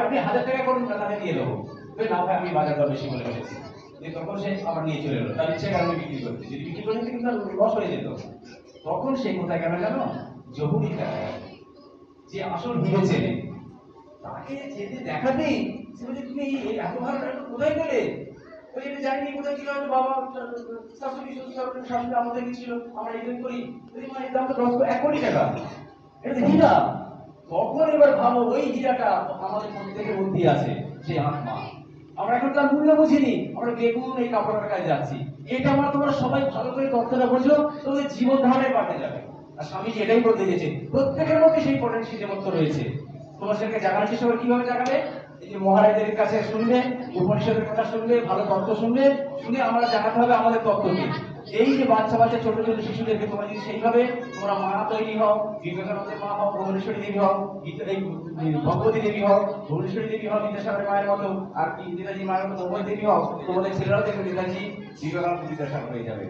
আপনি 1000 টাকা করুন না, তাহলে দিয়ে দেবো। না ভাই আমি বাজার দর বেশি করে ফেলেছি। তখন সে আবার নিয়ে চলে এলো, তার ইচ্ছে কারণে বিক্রি করতে, যদি বিক্রি করতে কিন্তু লস হয়ে যেত। তখন সে কোথায় গেল জানো, জহুরির কাছে গেল, যে আসল হিরো ছেলে, তাকে যেতে দেখাতেই সে বলছে তুমি এই এত ভালো ডাক্তার কোথায় পেলে? ওই এটা জানি কোথায় ছিল, বাবা শাশুড়ি শ্বশুর শাশুড়ি আমাদের ছিল, আমরা এই করি, মা এর দাম তো 1 কোটি টাকা, এটা তো হীরা। তখন এবার ভাবো ওই হীরাটা আমাদের প্রত্যেকের মধ্যে আছে, সেই আত্মা। আমরা এখন তার মূল্য বুঝিনি, আমরা বেগুন এই কাপড়ের কাছে যাচ্ছি। এটা আমার তোমরা সবাই ভালো করে তথ্যটা বুঝলো, তোমাদের জীবন ধারণে পাল্টে যাবে। আর স্বামীজি এটাই বলতে চেয়েছে, প্রত্যেকের মধ্যে সেই পটেনশিয়াল মতো রয়েছে। তোমার সেটাকে জাগানোর চেষ্টা করে, কিভাবে জাগাবে? এই যে মহারাজদের কাছে শুনলে, উপনিষদের কথা শুনলে, ভালো তত্ত্ব শুনলে, শুনে আমরা জানাতে হবে আমাদের তত্ত্বকে। এই যে বাচ্চা বাচ্চা ছোট ছোট শিশুদেরকে তোমরা যদি সেইভাবে তোমরা মা তৈরি হও, বিবেকানন্দের মা হও, ভুবনেশ্বরী দেবী হও, ভগবতী দেবী হও, ভুবনেশ্বরী দেবী হও বিদ্যাসাগরের মায়ের মতো, আর কি নেতাজি মায়ের মতো উভয় দেবী হও, তোমাদের ছেলেরাও দেখবে নেতাজি বিবেকানন্দ বিদ্যাসাগর হয়ে যাবে।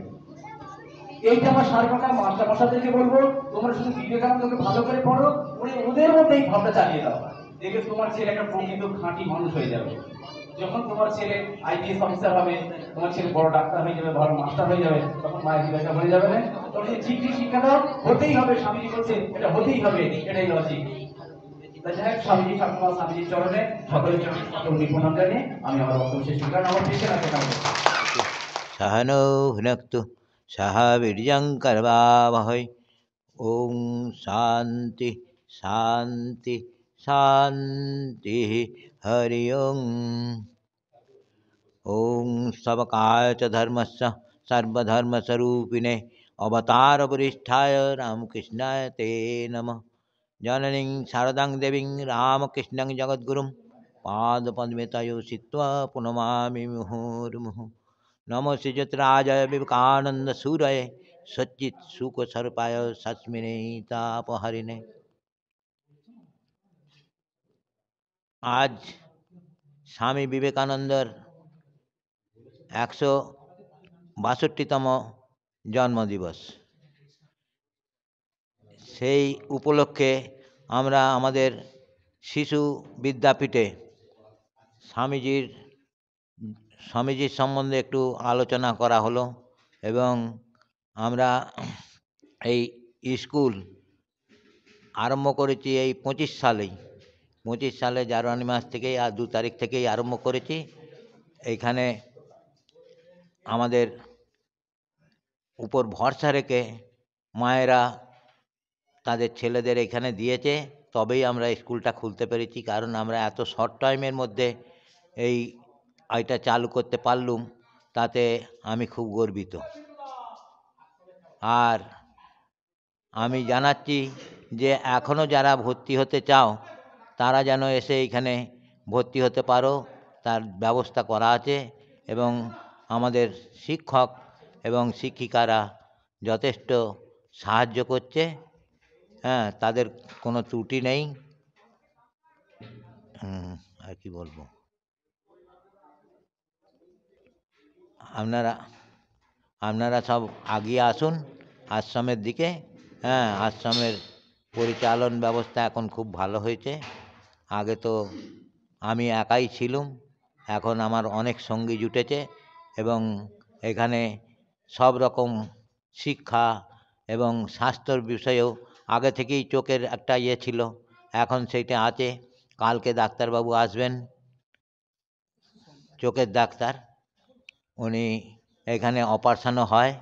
এইটা আমার সার কথা মাস্টার মশাইদেরকে বলবো, তোমরা শুধু বিবেকানন্দকে ভালো করে পড়ো, ওদের মধ্যে এই ভাবটা চালিয়ে দাও, দেখবে তোমার ছেলে একটা প্রকৃত খাঁটি মানুষ হয়ে যাবে। যখন তোমার ছেলে আইপিএস অফিসার হবে, তোমার ছেলে বড় ডাক্তার হয়ে যাবে, ভালো মাস্টার হয়ে যাবে, তখন মায়ের জিজ্ঞাসা হয়ে যাবে না, তখন ঠিক ঠিক শিক্ষা দাও, হতেই হবে, স্বামীজি বলছে এটা হতেই হবে, এটাই লজিক। যাই হোক, স্বামীজি ঠাকুমা স্বামীজির চরণে সকলের চরণে প্রণাম জানিয়ে আমি আমার বক্তব্য শেষ করি, কারণ আমার পেছনে আছে কারণ। सहनौ भुनक्तु सह वीर्यङ्करवावहै ॐ शान्ति शान्ति शान्तिः हरि ओम् ॐ सबकाय च धर्मस्य सर्वधर्मस्वरूपिणे अवतारवरिष्ठाय रामकृष्णाय ते नमः। जननीं शारदां देवीं रामकृष्णं जगद्गुरुं पादपद्मे तयो सित्वा प्रणमामि मुहुर्मुहुः। नमो श्रीजतराजाय विवेकानंद सूरये सच्चित् सुख सर्पाय सस्मिने तापहरिणे। आज स्वामी विवेकानंदर 162তম জন্মদিবস। সেই উপলক্ষে আমরা আমাদের শিশু বিদ্যাপীঠে স্বামীজির সম্বন্ধে একটু আলোচনা করা হলো এবং আমরা এই স্কুল আরম্ভ করেছি এই 25 সালে জানুয়ারি মাস থেকেই, আর 2 তারিখ থেকেই আরম্ভ করেছি। এইখানে আমাদের উপর ভরসা রেখে মায়েরা তাদের ছেলেদের এখানে দিয়েছে, তবেই আমরা স্কুলটা খুলতে পেরেছি। কারণ আমরা এত শর্ট টাইমের মধ্যে এইটা চালু করতে পারলুম, তাতে আমি খুব গর্বিত। আর আমি জানাচ্ছি যে এখনও যারা ভর্তি হতে চাও তারা যেন এসে এখানে ভর্তি হতে পারো, তার ব্যবস্থা করা আছে এবং আমাদের শিক্ষক এবং শিক্ষিকারা যথেষ্ট সাহায্য করছে। হ্যাঁ, তাদের কোনো ত্রুটি নেই। আর কি বলবো, আপনারা সব আগিয়ে আসুন আশ্রমের দিকে। হ্যাঁ, আশ্রমের পরিচালন ব্যবস্থা এখন খুব ভালো হয়েছে। আগে তো আমি একাই ছিলাম, এখন আমার অনেক সঙ্গী জুটেছে এবং এখানে সব রকম শিক্ষা এবং স্বাস্থ্যর বিষয়েও আগে থেকেই চোখের একটা ছিল, এখন সেইটা আছে। কালকে ডাক্তারবাবু আসবেন, চোখের ডাক্তার, উনি এখানে অপারেশনও হয়,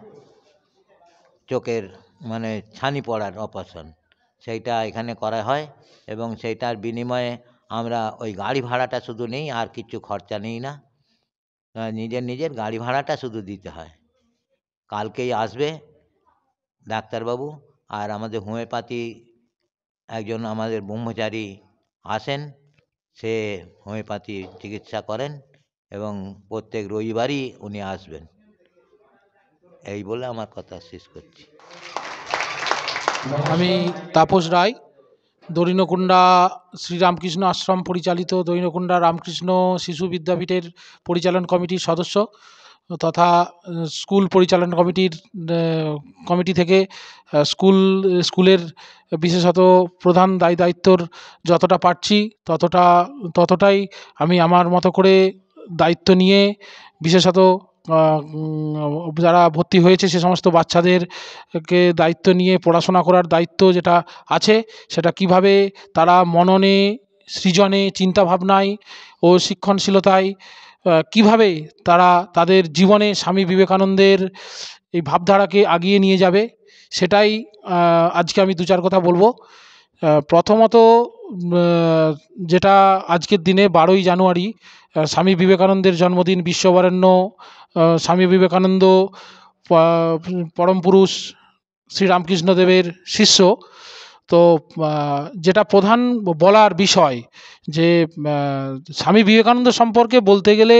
চোখের মানে ছানি পড়ার অপারেশন, সেইটা এখানে করা হয় এবং সেইটার বিনিময়ে আমরা ওই গাড়ি ভাড়াটা শুধু নেই, আর কিছু খরচা নেই না, নিজের গাড়ি ভাড়াটা শুধু দিতে হয়। কালকেই আসবে ডাক্তারবাবু। আর আমাদের হোমিওপ্যাথি একজন আমাদের ব্রহ্মচারী আসেন, সে হোমিওপ্যাথি চিকিৎসা করেন এবং প্রত্যেক রবিবারই উনি আসবেন। এই বলে আমার কথা শেষ করছি। আমি তাপস রায়, দরিণকুণ্ডা শ্রীরামকৃষ্ণ আশ্রম পরিচালিত দরিণকুণ্ডা রামকৃষ্ণ শিশু বিদ্যাপীঠের পরিচালন কমিটির সদস্য তথা স্কুল পরিচালন কমিটি থেকে স্কুলের বিশেষত প্রধান দায়িত্বর যতটা পারছি ততটাই আমি আমার মতো করে দায়িত্ব নিয়ে, বিশেষত যারা ভর্তি হয়েছে সে সমস্ত বাচ্চাদেরকে দায়িত্ব নিয়ে পড়াশোনা করার দায়িত্ব যেটা আছে, সেটা কিভাবে তারা মননে, সৃজনে, চিন্তাভাবনায় ও শিক্ষণশীলতায় কিভাবে তারা তাদের জীবনে স্বামী বিবেকানন্দের এই ভাবধারাকে আগিয়ে নিয়ে যাবে, সেটাই আজকে আমি দু চার কথা বলবো। প্রথমত, যেটা আজকের দিনে 12ই জানুয়ারি স্বামী বিবেকানন্দের জন্মদিন, বিশ্ববরেণ্য স্বামী বিবেকানন্দ পরম পুরুষ শ্রীরামকৃষ্ণদেবের শিষ্য। তো যেটা প্রধান বলার বিষয় যে স্বামী বিবেকানন্দ সম্পর্কে বলতে গেলে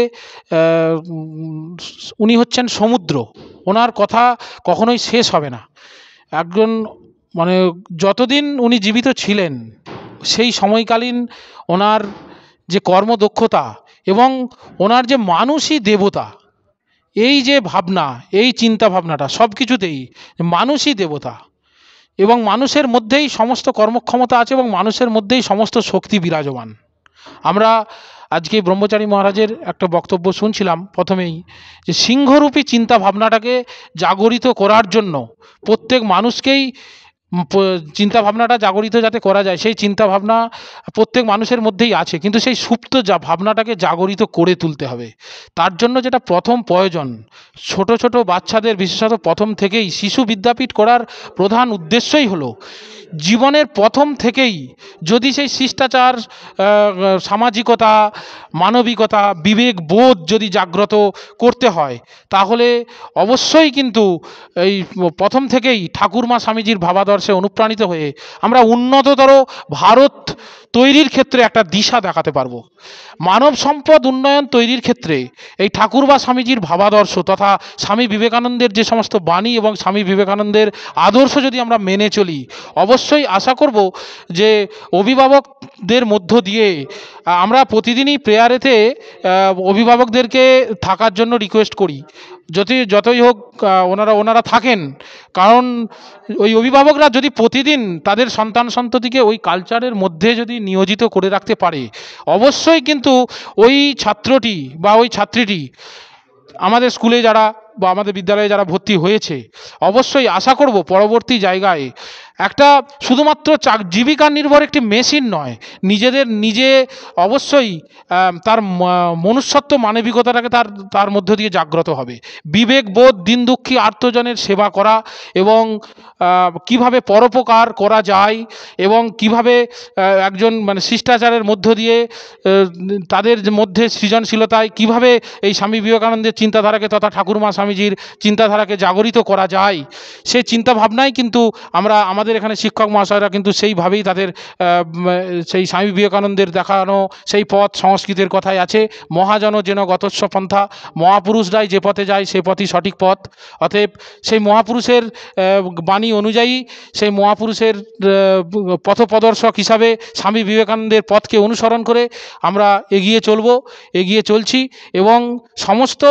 উনি হচ্ছেন সমুদ্র, ওনার কথা কখনোই শেষ হবে না। একজন মানে যতদিন উনি জীবিত ছিলেন সেই সময়কালীন ওনার যে কর্মদক্ষতা এবং ওনার যে মানুষই দেবতা, এই যে ভাবনা, এই চিন্তা ভাবনাটা সব কিছুতেই মানুষই দেবতা এবং মানুষের মধ্যেই সমস্ত কর্মক্ষমতা আছে এবং মানুষের মধ্যেই সমস্ত শক্তি বিরাজমান। আমরা আজকে ব্রহ্মচারী মহারাজের একটা বক্তব্য শুনছিলাম প্রথমেই, যে সিংহরূপী চিন্তা ভাবনাটাকে জাগরিত করার জন্য প্রত্যেক মানুষকেই চিন্তা ভাবনাটা জাগরিত যাতে করা যায়, সেই চিন্তা ভাবনা প্রত্যেক মানুষের মধ্যেই আছে, কিন্তু সেই সুপ্ত ভাবনাটাকে জাগরিত করে তুলতে হবে। তার জন্য যেটা প্রথম প্রয়োজন, ছোট ছোট বাচ্চাদের বিশেষত প্রথম থেকেই শিশু বিদ্যাপীঠ করার প্রধান উদ্দেশ্যই হলো জীবনের প্রথম থেকেই যদি সেই শিষ্টাচার, সামাজিকতা, মানবিকতা, বিবেক বোধ যদি জাগ্রত করতে হয়, তাহলে অবশ্যই কিন্তু এই প্রথম থেকেই ঠাকুরমা স্বামীজির ভাবাদর্শে অনুপ্রাণিত হয়ে আমরা উন্নততর ভারত তৈরির ক্ষেত্রে একটা দিশা দেখাতে পারবো। মানব সম্পদ উন্নয়ন তৈরির ক্ষেত্রে এই ঠাকুরবা স্বামীজির ভাবাদর্শ তথা স্বামী বিবেকানন্দের যে সমস্ত বাণী এবং স্বামী বিবেকানন্দের আদর্শ যদি আমরা মেনে চলি, অবশ্যই আশা করব যে অভিভাবকদের মধ্য দিয়ে আমরা প্রতিদিনই প্রেয়ারেতে অভিভাবকদেরকে থাকার জন্য রিকোয়েস্ট করি, যতই হোক ওনারা থাকেন, কারণ ওই অভিভাবকরা যদি প্রতিদিন তাদের সন্তান সন্ততিকে ওই কালচারের মধ্যে যদি নিয়োজিত করে রাখতে পারে, অবশ্যই কিন্তু ওই ছাত্রটি বা ওই ছাত্রীটি আমাদের স্কুলে যারা বা আমাদের বিদ্যালয়ে যারা ভর্তি হয়েছে, অবশ্যই আশা করব পরবর্তী জায়গায় একটা শুধুমাত্র জীবিকা নির্ভর একটি মেশিন নয়, নিজে অবশ্যই তার মনুষ্যত্ব মানবিকতাটাকে তার মধ্য দিয়ে জাগ্রত হবে। বিবেকবোধ, দিন দুঃখী আর্তজনের সেবা করা এবং কিভাবে পরোপকার করা যায় এবং কিভাবে একজন মানে শিষ্টাচারের মধ্য দিয়ে তাদের মধ্যে সৃজনশীলতায় কিভাবে এই স্বামী বিবেকানন্দের চিন্তাধারাকে তথা ঠাকুরমা স্বামীজির চিন্তাধারাকে জাগরিত করা যায়, সেই চিন্তাভাবনাই কিন্তু আমাদের এখানে শিক্ষক মহাশয়রা কিন্তু সেইভাবেই তাদের সেই স্বামী বিবেকানন্দের দেখানো সেই পথ সংস্কৃতের কথাই আছে, মহাজন যেন গতস্ব পন্থা, মহাপুরুষরাই যে পথে যায় সে পথই সঠিক পথ। অতএব সেই মহাপুরুষের বাণী অনুযায়ী, সেই মহাপুরুষের পথপ্রদর্শক হিসাবে স্বামী বিবেকানন্দের পথকে অনুসরণ করে আমরা এগিয়ে চলছি এবং সমস্ত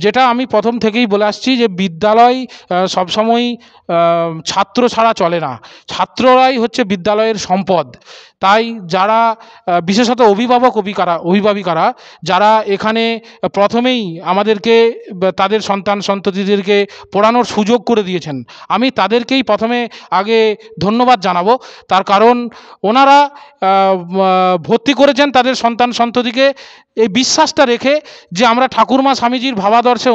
যেটা আমি প্রথম থেকেই বলে আসছি যে বিদ্যালয় সবসময় ছাত্র ছাড়া চলে না, ছাত্ররাই হচ্ছে বিদ্যালয়ের সম্পদ। তাই যারা বিশেষত অভিভাবিকারা যারা এখানে প্রথমেই আমাদেরকে তাদের সন্তান সন্ততিদেরকে পড়ানোর সুযোগ করে দিয়েছেন, আমি তাদেরকেই প্রথমে আগে ধন্যবাদ জানাবো। তার কারণ ওনারা ভর্তি করেছেন তাদের সন্তান সন্ততিকে এই বিশ্বাসটা রেখে যে আমরা ঠাকুরমা স্বামীজির ভাবাদর্শে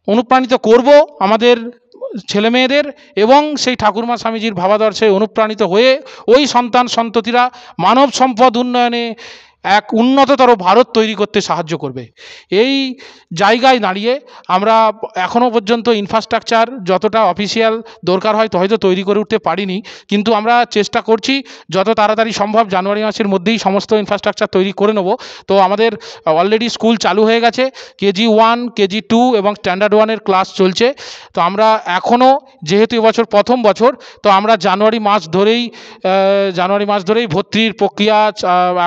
অনুপ্রাণিত করব আমাদের ছেলেমেয়েদের, এবং সেই ঠাকুরমা স্বামীজির ভাবাদর্শে অনুপ্রাণিত হয়ে ওই সন্তান সন্ততিরা মানব সম্পদ উন্নয়নে এক উন্নততর ভারত তৈরি করতে সাহায্য করবে। এই জায়গায় দাঁড়িয়ে আমরা এখনও পর্যন্ত ইনফ্রাস্ট্রাকচার যতটা অফিসিয়াল দরকার হয় হয়তো তৈরি করে উঠতে পারিনি, কিন্তু আমরা চেষ্টা করছি যত তাড়াতাড়ি সম্ভব জানুয়ারি মাসের মধ্যেই সমস্ত ইনফ্রাস্ট্রাকচার তৈরি করে নেব। তো আমাদের অলরেডি স্কুল চালু হয়ে গেছে, কেজি 1, কেজি 2 এবং স্ট্যান্ডার্ড 1-এর ক্লাস চলছে। তো আমরা এখনও যেহেতু এবছর প্রথম বছর, তো আমরা জানুয়ারি মাস ধরেই ভর্তির প্রক্রিয়া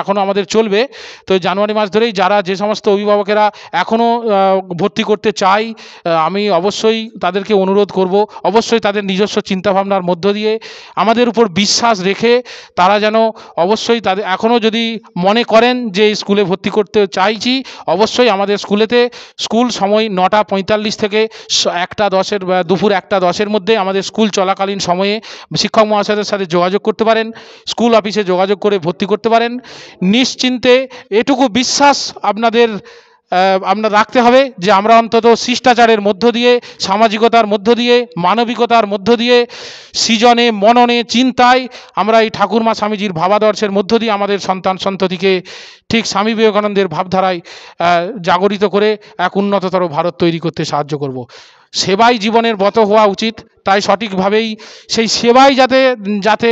এখনও আমাদের চলবে। তো জানুয়ারি মাস ধরেই যে সমস্ত অভিভাবকেরা এখনও ভর্তি করতে চাই, আমি অবশ্যই তাদেরকে অনুরোধ করব, অবশ্যই তাদের নিজস্ব চিন্তাভাবনার মধ্য দিয়ে আমাদের উপর বিশ্বাস রেখে তারা যেন অবশ্যই তাদের এখনও যদি মনে করেন যে স্কুলে ভর্তি করতে চাইছি, অবশ্যই আমাদের স্কুল সময় 9:45 থেকে 1:10 দুপুর 1:10-এর মধ্যে আমাদের স্কুল চলাকালীন সময়ে শিক্ষক মহাশয়দের সাথে যোগাযোগ করতে পারেন, স্কুল অফিসে যোগাযোগ করে ভর্তি করতে পারেন। নিশ্চিন্তে এটুকু বিশ্বাস আপনার রাখতে হবে যে আমরা অন্তত শিষ্টাচারের মধ্য দিয়ে, সামাজিকতার মধ্য দিয়ে, মানবিকতার মধ্য দিয়ে, সৃজনে মননে চিন্তায় আমরা এই ঠাকুরমা স্বামীজির ভাবাদর্শের মধ্য দিয়ে আমাদের সন্তান সন্ততিকে ঠিক স্বামী বিবেকানন্দের ভাবধারায় জাগরিত করে এক উন্নততর ভারত তৈরি করতে সাহায্য করব। সেবাই জীবনের ব্রত হওয়া উচিত, তাই সঠিকভাবেই সেই সেবাই যাতে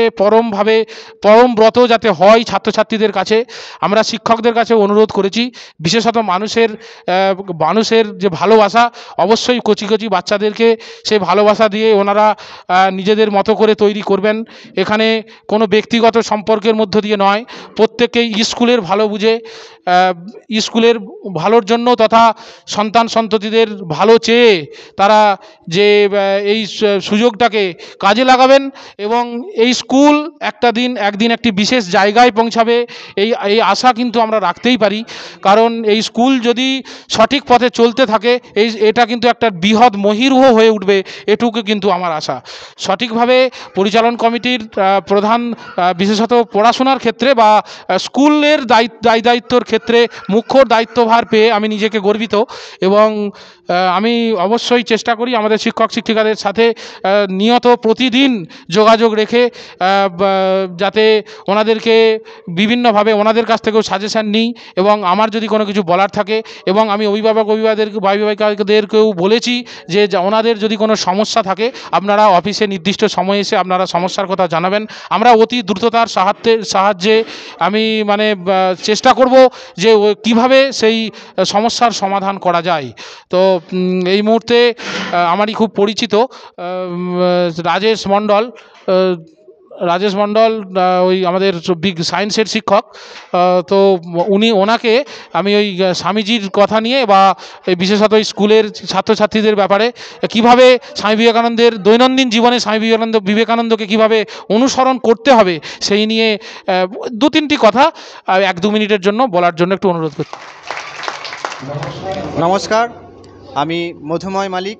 পরম ব্রত যাতে হয় ছাত্রছাত্রীদের কাছে, আমরা শিক্ষকদের কাছে অনুরোধ করেছি। বিশেষত মানুষের যে ভালোবাসা, অবশ্যই কচি কচি বাচ্চাদেরকে সেই ভালোবাসা দিয়ে ওনারা নিজেদের মতো করে তৈরি করবেন। এখানে কোনো ব্যক্তিগত সম্পর্কের মধ্য দিয়ে নয়, প্রত্যেকেই স্কুলের ভালো বুঝে, স্কুলের ভালোর জন্য তথা সন্তান সন্ততিদের ভালো চেয়ে তারা যে এই সুযোগটাকে কাজে লাগাবেন এবং এই স্কুল একদিন একটি বিশেষ জায়গায় পৌঁছাবে, এই আশা কিন্তু আমরা রাখতেই পারি। কারণ এই স্কুল যদি সঠিক পথে চলতে থাকে এটা কিন্তু একটা বৃহৎ মহিরুহ হয়ে উঠবে, এটুকু কিন্তু আমার আশা। সঠিকভাবে পরিচালন কমিটির প্রধান, বিশেষত পড়াশোনার ক্ষেত্রে বা স্কুলের দায়িত্বর ক্ষেত্রে মুখ্য দায়িত্বভার পেয়ে আমি নিজেকে গর্বিত, এবং আমি অবশ্যই চেষ্টা করি আমাদের শিক্ষক শিক্ষিকাদের সাথে নিয়ত প্রতিদিন যোগাযোগ রেখে যাতে ওনাদেরকে বিভিন্নভাবে ওনাদের কাছ থেকেও সাজেশান নিই, এবং আমার যদি কোনো কিছু বলার থাকে, এবং আমি অভিভাবকদেরকেও বলেছি যে ওনাদের যদি কোনো সমস্যা থাকে আপনারা অফিসে নির্দিষ্ট সময়ে এসে আপনারা সমস্যার কথা জানাবেন। আমরা অতি দ্রুততার সাহায্যে আমি চেষ্টা করব যে কিভাবে সেই সমস্যার সমাধান করা যায়। তো এই মুহূর্তে আমারই খুব পরিচিত রাজেশ মণ্ডল, ওই আমাদের সায়েন্সের শিক্ষক, তো ওনাকে আমি ওই স্বামীজির কথা নিয়ে বা বিশেষত স্কুলের ছাত্রছাত্রীদের ব্যাপারে কিভাবে স্বামী বিবেকানন্দের দৈনন্দিন জীবনে স্বামী বিবেকানন্দকে কিভাবে অনুসরণ করতে হবে সেই নিয়ে 2-3টি কথা 1-2 মিনিটের জন্য বলার জন্য একটু অনুরোধ করছি। নমস্কার, আমি মধুময় মালিক,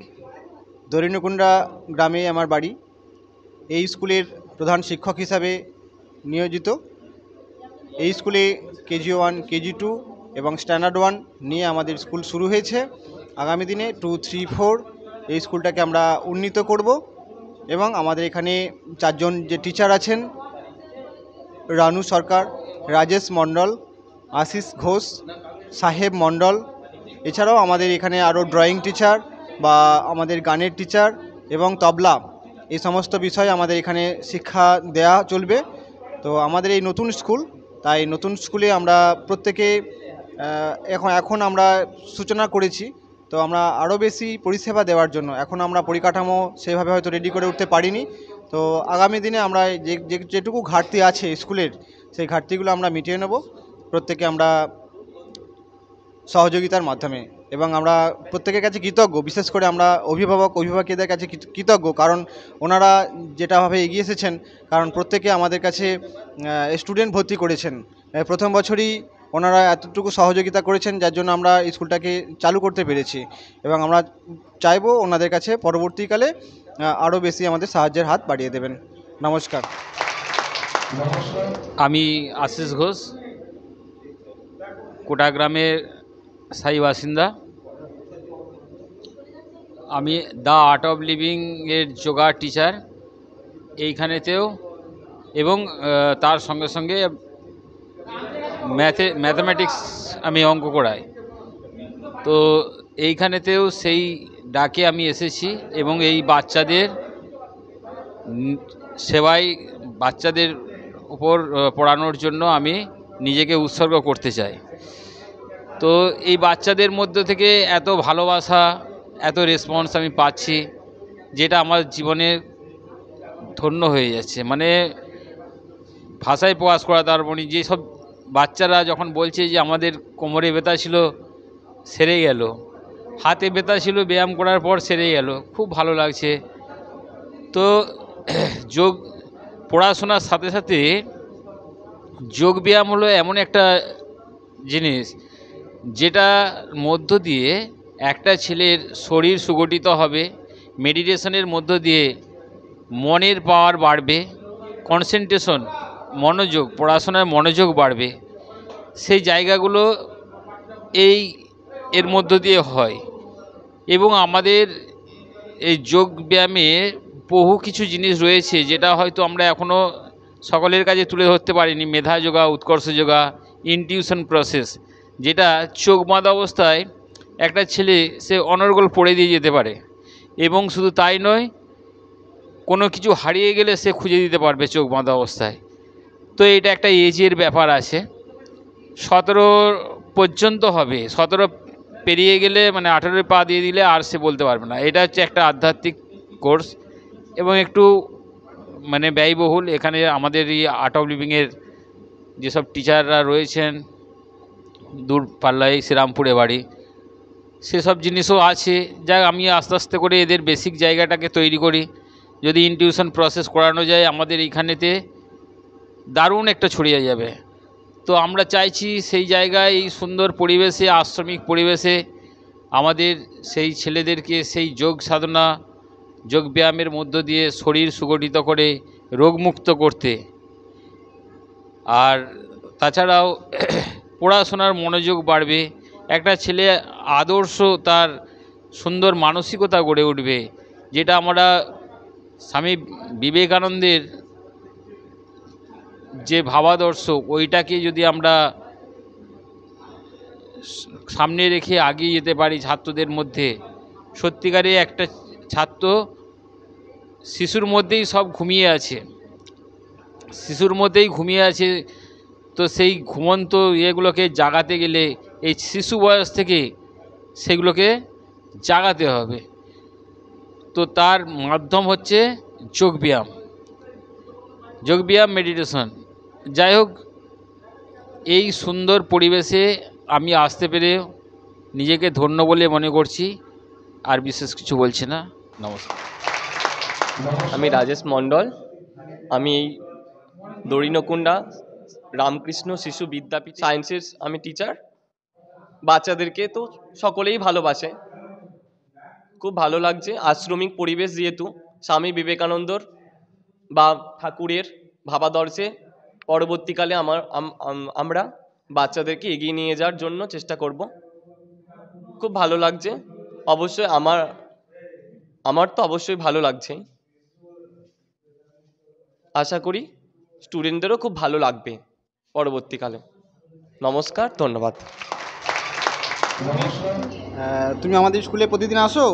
দরিণকুণ্ডা গ্রামে আমার বাড়ি। এই স্কুলের প্রধান শিক্ষক হিসাবে নিয়োজিত। এই স্কুলে কেজি 1, কেজি 2 এবং স্ট্যান্ডার্ড 1 নিয়ে আমাদের স্কুল শুরু হয়েছে। আগামী দিনে 2, 3, 4 এই স্কুলটাকে আমরা উন্নীত করব, এবং আমাদের এখানে 4 জন যে টিচার আছেন, রানু সরকার, রাজেশ মণ্ডল, আশিস ঘোষ, সাহেব মণ্ডল, এছাড়াও আমাদের এখানে আরও ড্রয়িং টিচার বা আমাদের গানের টিচার এবং তবলা, এই সমস্ত বিষয় আমাদের এখানে শিক্ষা দেয়া চলবে। তো আমাদের এই নতুন স্কুল, তাই নতুন স্কুলে আমরা প্রত্যেকে এখন আমরা সূচনা করেছি। তো আমরা আরও বেশি পরিষেবা দেওয়ার জন্য এখন আমরা পরিকাঠামো সেভাবে হয়তো রেডি করে উঠতে পারিনি। তো আগামী দিনে আমরা যেটুকু ঘাটতি আছে স্কুলের, সেই ঘাটতিগুলো আমরা মিটিয়ে নেব প্রত্যেকে আমরা সহযোগিতার মাধ্যমে, এবং আমরা প্রত্যেকের কাছে কৃতজ্ঞ, বিশেষ করে আমরা অভিভাবকদের কাছে কৃতজ্ঞ, কারণ ওনারা যেটাভাবে এগিয়ে এসেছেন, কারণ প্রত্যেকে আমাদের কাছে স্টুডেন্ট ভর্তি করেছেন। প্রথম বছরই ওনারা এতটুকু সহযোগিতা করেছেন, যার জন্য আমরা স্কুলটাকে চালু করতে পেরেছি, এবং আমরা চাইবো ওনাদের কাছে পরবর্তীকালে আরও বেশি আমাদের সাহায্যের হাত বাড়িয়ে দেবেন। নমস্কার। আমি আশিস ঘোষ, কোটা গ্রামের স্থায়ী বাসিন্দা। আমি দ্য আর্ট অফ লিভিং এর যোগা টিচার এইখানেতেও, এবং তার সঙ্গে সঙ্গে ম্যাথামেটিক্স আমি অঙ্ক করাই। তো এইখানেতেও সেই ডাকে আমি এসেছি এবং এই বাচ্চাদের সেবায়, বাচ্চাদের উপর পড়ানোর জন্য আমি নিজেকে উৎসর্গ করতে চাই। তো এই বাচ্চাদের মধ্য থেকে এত ভালোবাসা, এত রেসপন্স আমি পাচ্ছি, যেটা আমার জীবনে ধন্য হয়ে যাচ্ছে। মানে ভাষায় প্রকাশ করা তার মানে, যেসব বাচ্চারা যখন বলছে যে আমাদের কোমরে ব্যথা ছিল সেরে গেল, হাতে ব্যথা ছিল ব্যায়াম করার পর সেরে গেল, খুব ভালো লাগছে। তো যোগ পড়াশোনার সাথে সাথে যোগ ব্যায়াম হলো এমন একটা জিনিস যেটার মধ্য দিয়ে একটা ছেলের শরীর সুগঠিত হবে, মেডিটেশনের মধ্য দিয়ে মনের পাওয়ার বাড়বে, কনসেন্ট্রেশন, মনোযোগ, পড়াশোনার মনোযোগ বাড়বে। সেই জায়গাগুলো এর মধ্য দিয়ে হয়। এবং আমাদের এই যোগ ব্যায়ামে বহু কিছু জিনিস রয়েছে যেটা হয়তো আমরা এখনও সকলের কাছে তুলে ধরতে পারিনি। মেধা যোগা, উৎকর্ষ যোগা, ইনটিউশন প্রসেস, যেটা চোখ বাঁধা অবস্থায় একটা ছেলে সে অনর্গল পড়ে দিয়ে যেতে পারে, এবং শুধু তাই নয়, কোনো কিছু হারিয়ে গেলে সে খুঁজে দিতে পারবে চোখ বাঁধা অবস্থায়। তো এটা একটা এজের ব্যাপার আছে, 17 পর্যন্ত হবে, 17 পেরিয়ে গেলে মানে 18 পা দিয়ে দিলে আর সে বলতে পারবে না। এটা হচ্ছে একটা আধ্যাত্মিক কোর্স এবং একটু মানে ব্যয়বহুল। এখানে আমাদের এই আর্ট অফ লিভিংয়ের যেসব টিচাররা রয়েছেন, দূরপাল্লায় শ্রীরামপুরে বাড়ি, সেসব জিনিসও আছে। যাক, আমি আস্তে আস্তে করে এদের বেসিক জায়গাটাকে তৈরি করি। যদি ইনটিউশন প্রসেস করানো যায় আমাদের এইখানেতে, দারুণ একটা ছড়িয়ে যাবে। তো আমরা চাইছি সেই জায়গায়, এই সুন্দর পরিবেশে, আশ্রমিক পরিবেশে আমাদের সেই ছেলেদেরকে সেই যোগ সাধনা, যোগ ব্যায়ামের মধ্য দিয়ে শরীর সুগঠিত করে রোগমুক্ত করতে। আর তাছাড়াও পড়াশোনার মনোযোগ বাড়বে, একটা ছেলে আদর্শ, তার সুন্দর মানসিকতা গড়ে উঠবে, যেটা আমরা স্বামী বিবেকানন্দের যে ভাবাদর্শ, ওইটাকে যদি আমরা সামনে রেখে এগিয়ে যেতে পারি ছাত্রদের মধ্যে, সত্যিকারে একটা ছাত্র শিশুর মধ্যেই সব ঘুমিয়ে আছে, শিশুর মধ্যেই ঘুমিয়ে আছে। তো সেই ঘুমন্ত ইয়েগুলোকে জাগাতে গেলে এই শিশু বয়স থেকে সেগুলোকে জাগাতে হবে। তো তার মাধ্যম হচ্ছে যোগব্যায়াম, যোগব্যায়াম, মেডিটেশন। যাই হোক, এই সুন্দর পরিবেশে আমি আসতে পেরে নিজেকে ধন্য বলে মনে করছি, আর বিশেষ কিছু বলছি না। নমস্কার। আমি রাজেশ মণ্ডল, আমি এই দরিনকুণ্ডা রামকৃষ্ণ শিশু বিদ্যাপীঠ সায়েন্সের আমি টিচার। বাচ্চাদেরকে তো সকলেই ভালোবাসে, খুব ভালো লাগছে। আশ্রমিক পরিবেশ, যেহেতু স্বামী বিবেকানন্দর বা ঠাকুরের ভাবাদর্শে পরবর্তীকালে আমরা বাচ্চাদেরকে এগিয়ে নিয়ে যাওয়ার জন্য চেষ্টা করব। খুব ভালো লাগছে। অবশ্যই আমার তো অবশ্যই ভালো লাগছে, আশা করি স্টুডেন্টদেরও খুব ভালো লাগবে পরবর্তীকালে। নমস্কার, ধন্যবাদ। তুমি আমাদের স্কুলে প্রতিদিন আসো?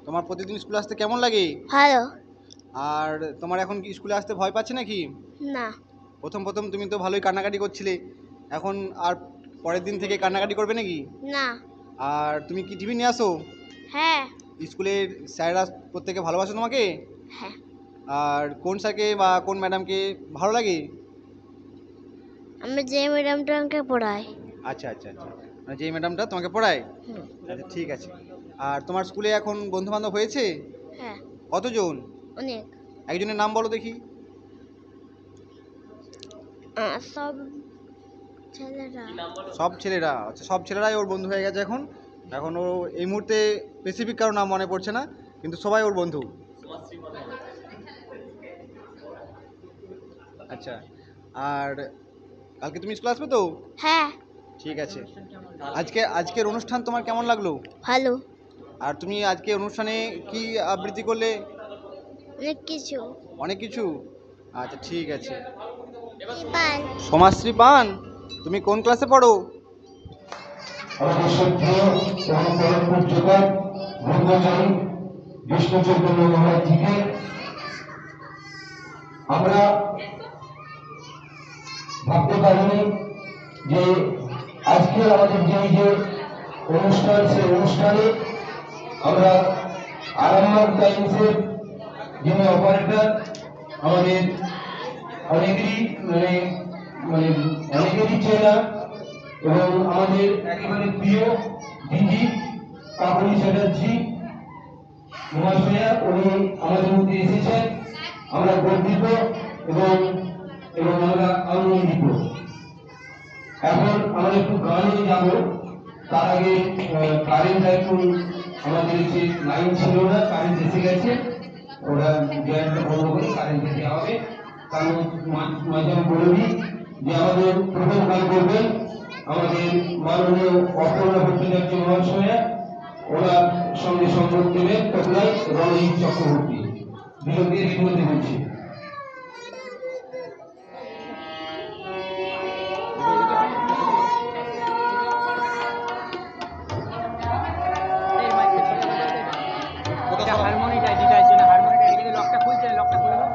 তোমার প্রতিদিন স্কুলে আসতে কেমন লাগে? ভালো। আর তোমার এখন কি স্কুলে আসতে ভয় পাচ্ছে নাকি? না। প্রথম তুমি তো ভালোই কান্নাকাটি করছিলে, এখন আর পরের দিন থেকে কান্নাকাটি করবে নাকি? না। আর তুমি কি টিফিন নিয়ে আসো? হ্যাঁ। স্কুলের স্যাররা প্রত্যেকে ভালোবাসে তোমাকে? হ্যাঁ। আর কোন স্যারকে বা কোন ম্যাডামকে ভালো লাগে? আমি যে ম্যাডামটা আমাকে পড়ায়। আচ্ছা। মানে যেই ম্যাডামটা তোমাকে পড়ায়? আচ্ছা ঠিক আছে। আর তোমার স্কুলে এখন বন্ধু বান্ধব হয়েছে? হ্যাঁ কতজন? অনেক। একজনের নাম বলো দেখি। সব ছেলেরা। সব ছেলেরা? আচ্ছা সব ছেলেরাই ওর বন্ধু হয়ে গেছে এখন। এখন ও এই মুহূর্তে স্পেসিফিক কারো নাম মনে পড়ছে না, কিন্তু সবাই ওর বন্ধু। আচ্ছা, আর কালকে তুমি স্কুল আসবে তো? হ্যাঁ ঠিক আছে। আজকের অনুষ্ঠান তোমার কেমন লাগলো? ভালো। আর তুমি আজকে অনুষ্ঠানে কি আবৃত্তি করলে? অনেক কিছু। অনেক কিছু? আচ্ছা ঠিক আছে। পান। সমাজশ্রী পান, তুমি কোন ক্লাসে পড়ো? আমাদের শ্রদ্ধেয় এবং পরম পূজ্যপাদ ব্রহ্মচারী বিষ্ণু চৈতন্য মহারাজজিকে আমরা ভাবতে পারিনি যে আজকের আমাদের যে অনুষ্ঠান, সেই অনুষ্ঠানে আমরা আরামবাগ টাইমসের যিনি অপারেটর, আমাদের অনেকেরই মানে অনেকেরই চেনা এবং আমাদের একেবারে প্রিয় দিদি কাকুলি চ্যাটার্জি মহাশয়া, উনি আমাদের মধ্যে এসেছেন। আমরা গর্বিত এবং এবং আমরা আনন্দিত। এখন আমরা একটু গানে যাব, তার আগে কারেন্ট একটু আমাদের যে লাইন ছিল না, কারেন্ট এসে গেছে, ওরা গ্যাসটা বন্ধ করে কারেন্ট দিতে হবে। কারণ মাঝে আমি বলে দিই যে আমাদের প্রথম গান করবেন আমাদের মাননীয় অপর্ণা ভট্টাচার্য মহাশয়া, ওনার সঙ্গে সংযোগ দেবেন তবলাই রণজিৎ চক্রবর্তী। বিরোধী রিমোতে বলছি। হারমোনিটা দিটার জন্য হারমোনিটা রেখে দিয়ে লকটা খুলছে, লকটা খুলে দাও,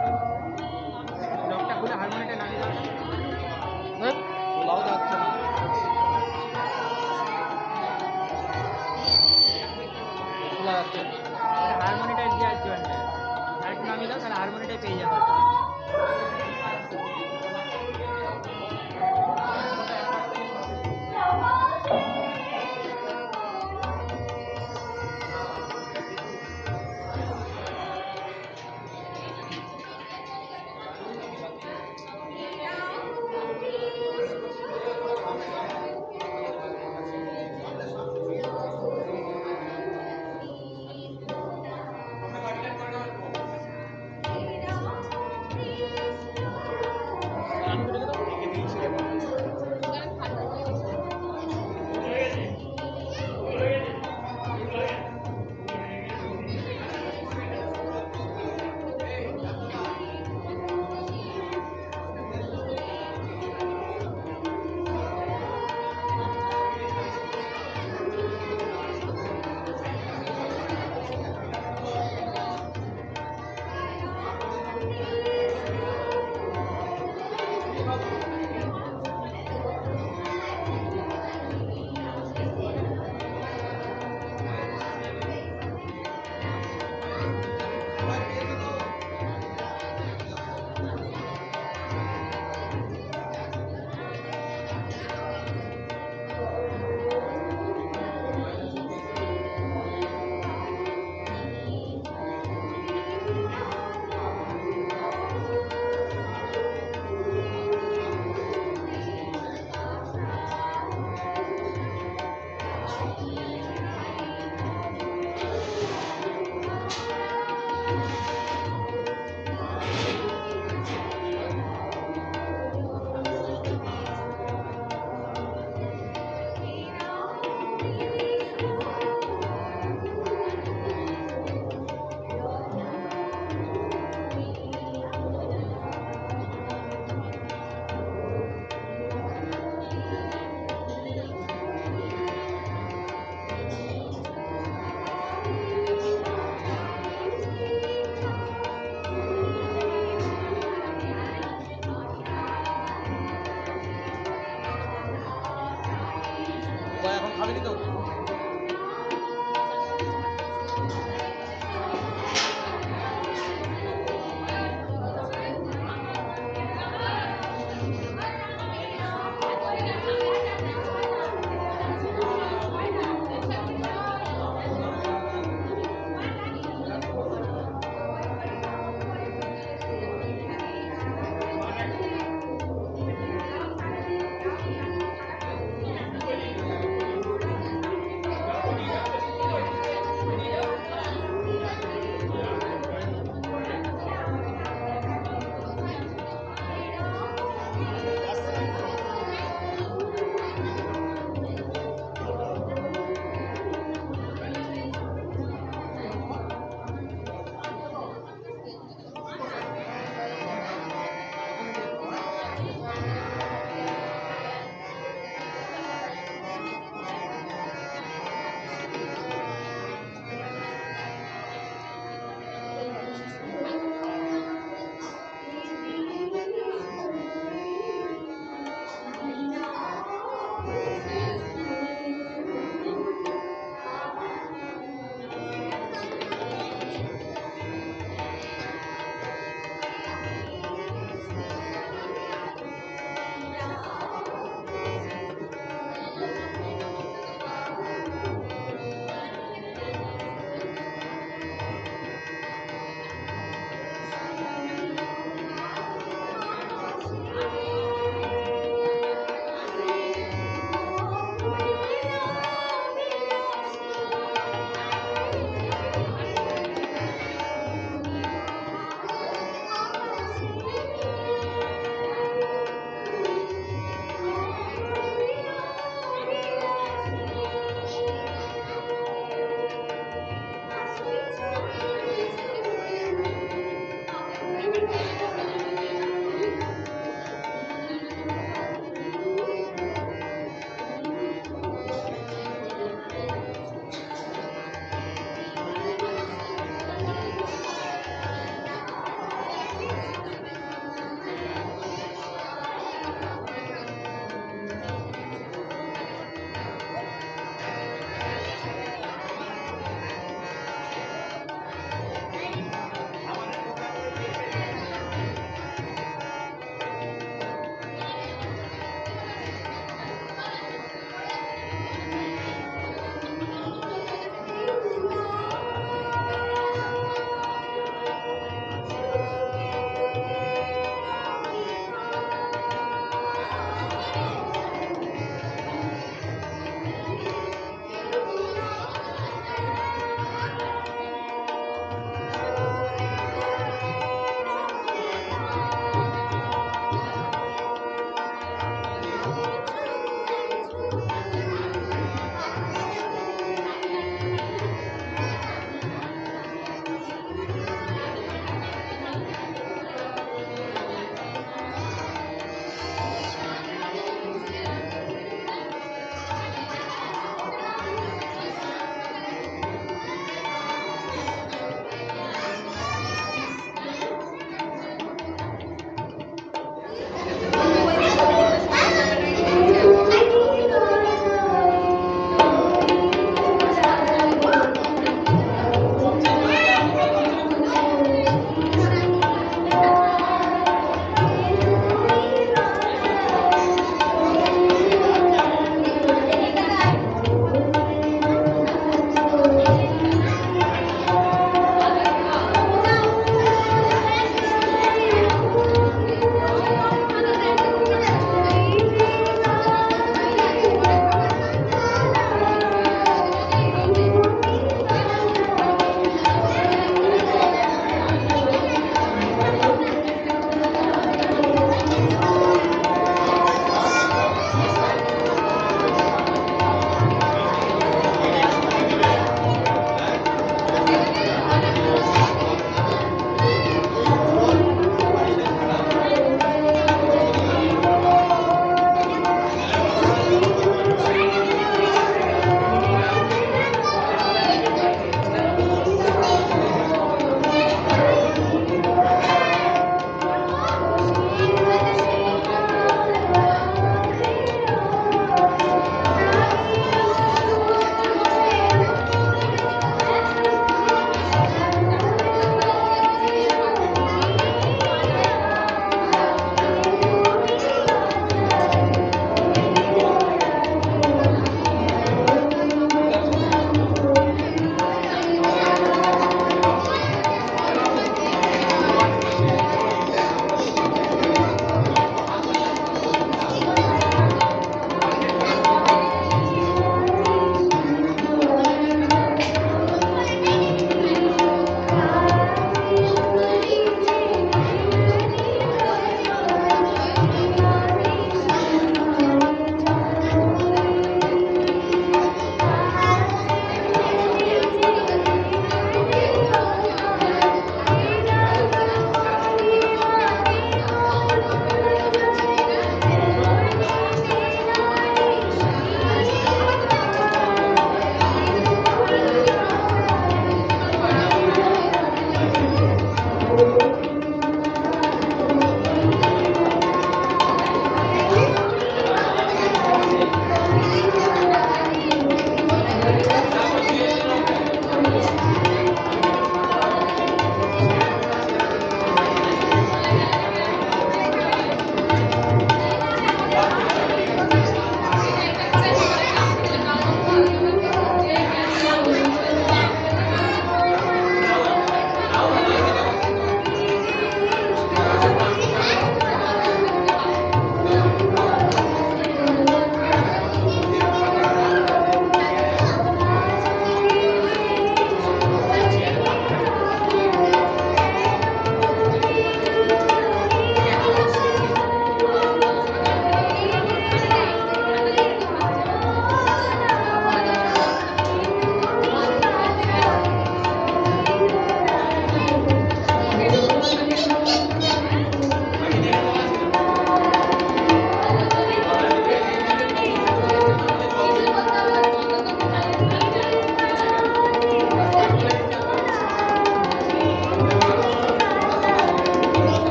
লকটা খুলে হারমোনিটা নামিয়ে দাও। হারমোনিটাই দেওয়ার জন্য আরেকটু নামিয়ে দাও, তাহলে হারমোনিটাই পেয়ে যাবে।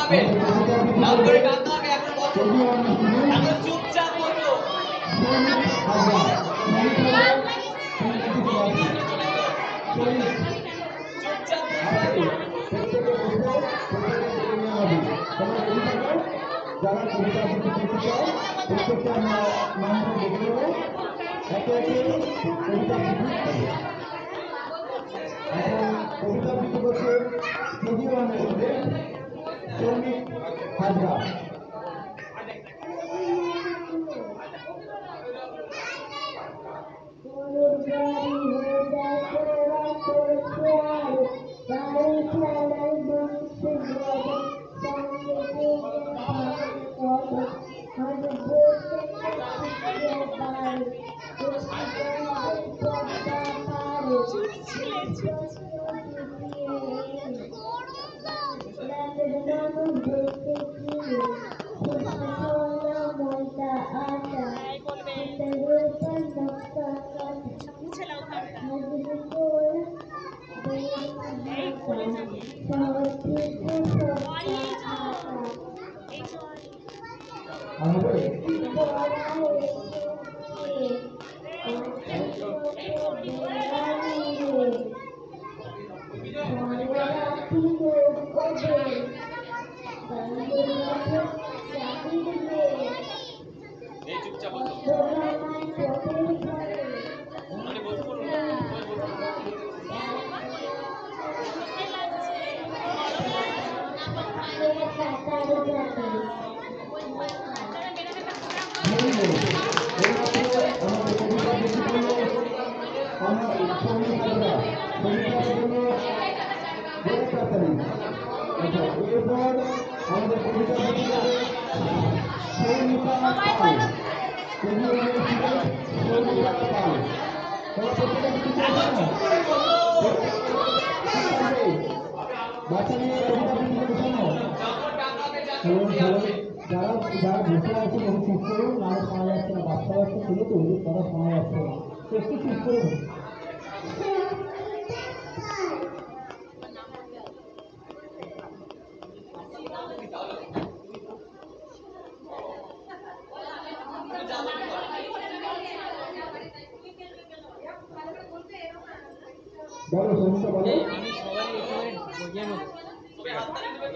কাঁদবেন, নাম করে কাঁদতে হবে, এখন বলো, এখন চুপচাপ বলো। যারা কবিতা আবৃত্তি করতে চায় প্রত্যেকটা নামটা দেখে নেবো, একে একে কবিতা আবৃত্তি হবে। এখন কবিতা আবৃত্তি করছে কেজি ওয়ানের স্টুডেন্ট সৌমিক হাজরা। যারা যারা বসে আছে বহু চুপ করুন, নাহলে শোনা যাচ্ছে না, বাচ্চা বাচ্চা ছিল তো ওদের কথা শোনা যাচ্ছে না, একটু চুপ করে বলুন। বলো সমস্যা বলো। আমি সবাই এখানে বসিয়ে নেব।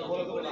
বলো তুমি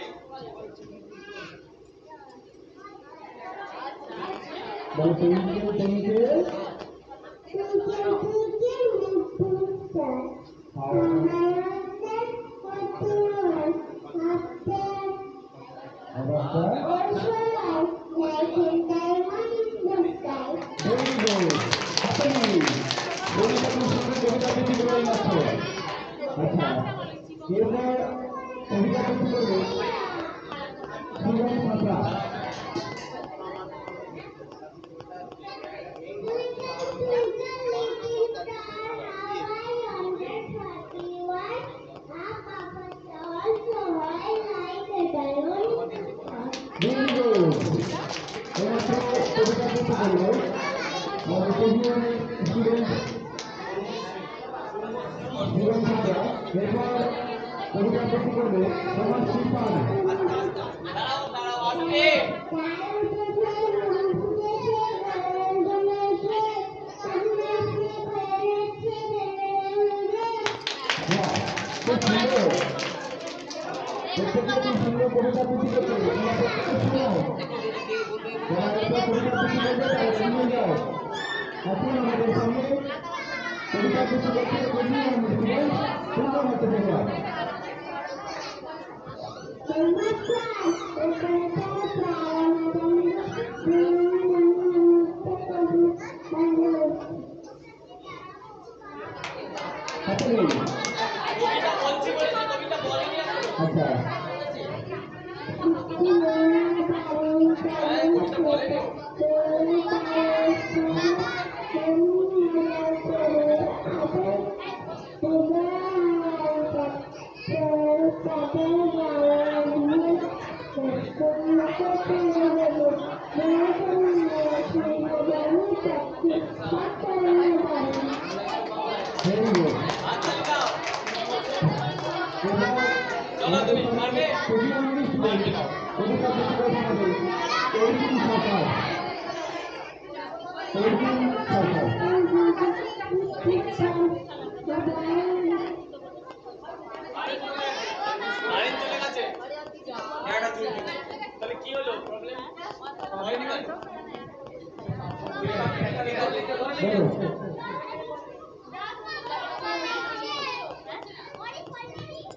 তাহলে কি হলো প্রবলেম?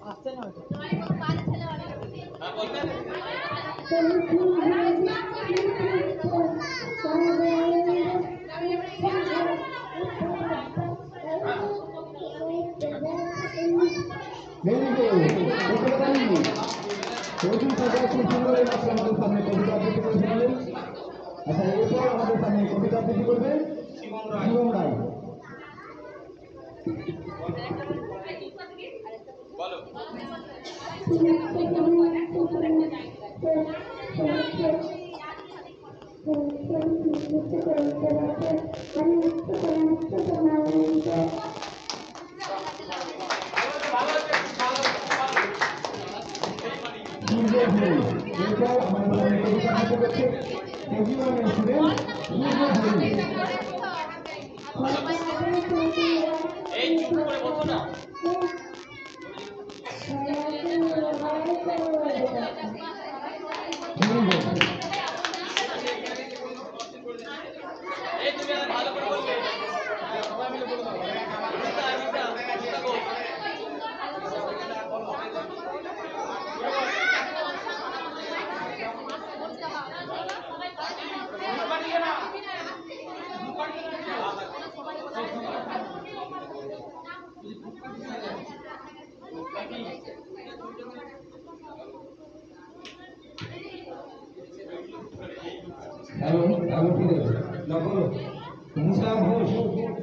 আসছে না আচ্ছা, এরপর আমাদের সামনে কবিতা আবৃত্তি করবে শিবম রায়। বলো। এই চুপ করে বসো না। এই তুমি আর ভালো করে বলবে। সবাই মিলে বলে দাও। হ্যালো, হ্যালো, ঠিক আছে। না বলো। মুসা ঘোষ,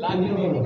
লাগিয়ে বলো।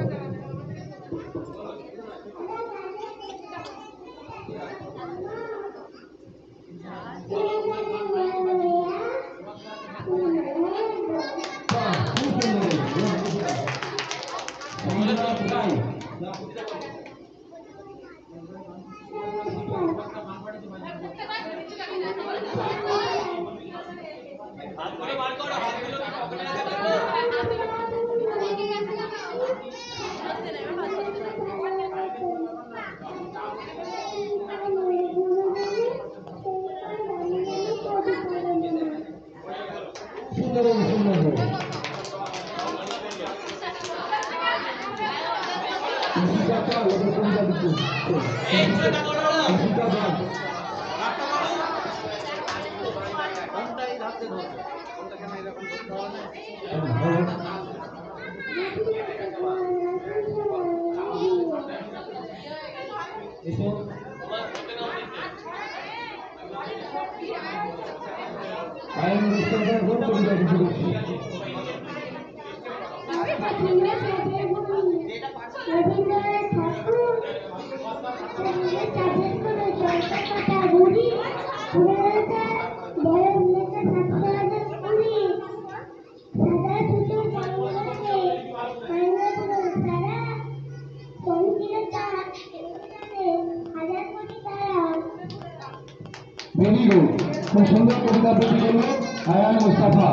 ভেরি গুড, খুব সুন্দর কবিতা আবৃত্তি করলো আয়ান মুস্তাফা,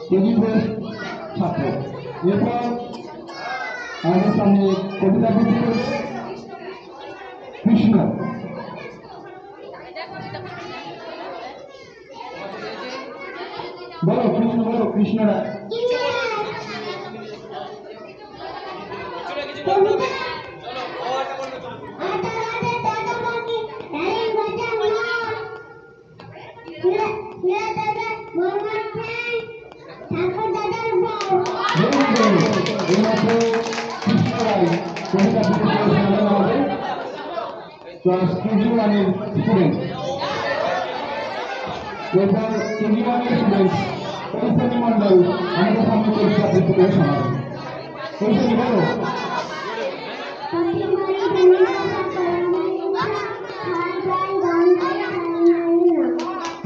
কেজি ছাত্র। এরপর আমাদের সামনে কবিতা আবৃত্তি করবে কৃষ্ণ। বলো কৃষ্ণ, বলো কৃষ্ণ রায়। ক্লাস কেজি ওয়ানের স্টুডেন্ট, এরপর কেজি ওয়ানের স্টুডেন্ট ঐশানী মন্ডল আমাদের সামনে কবিতা আবৃত্তি করে শোনাবেন। ঐশানী বলো।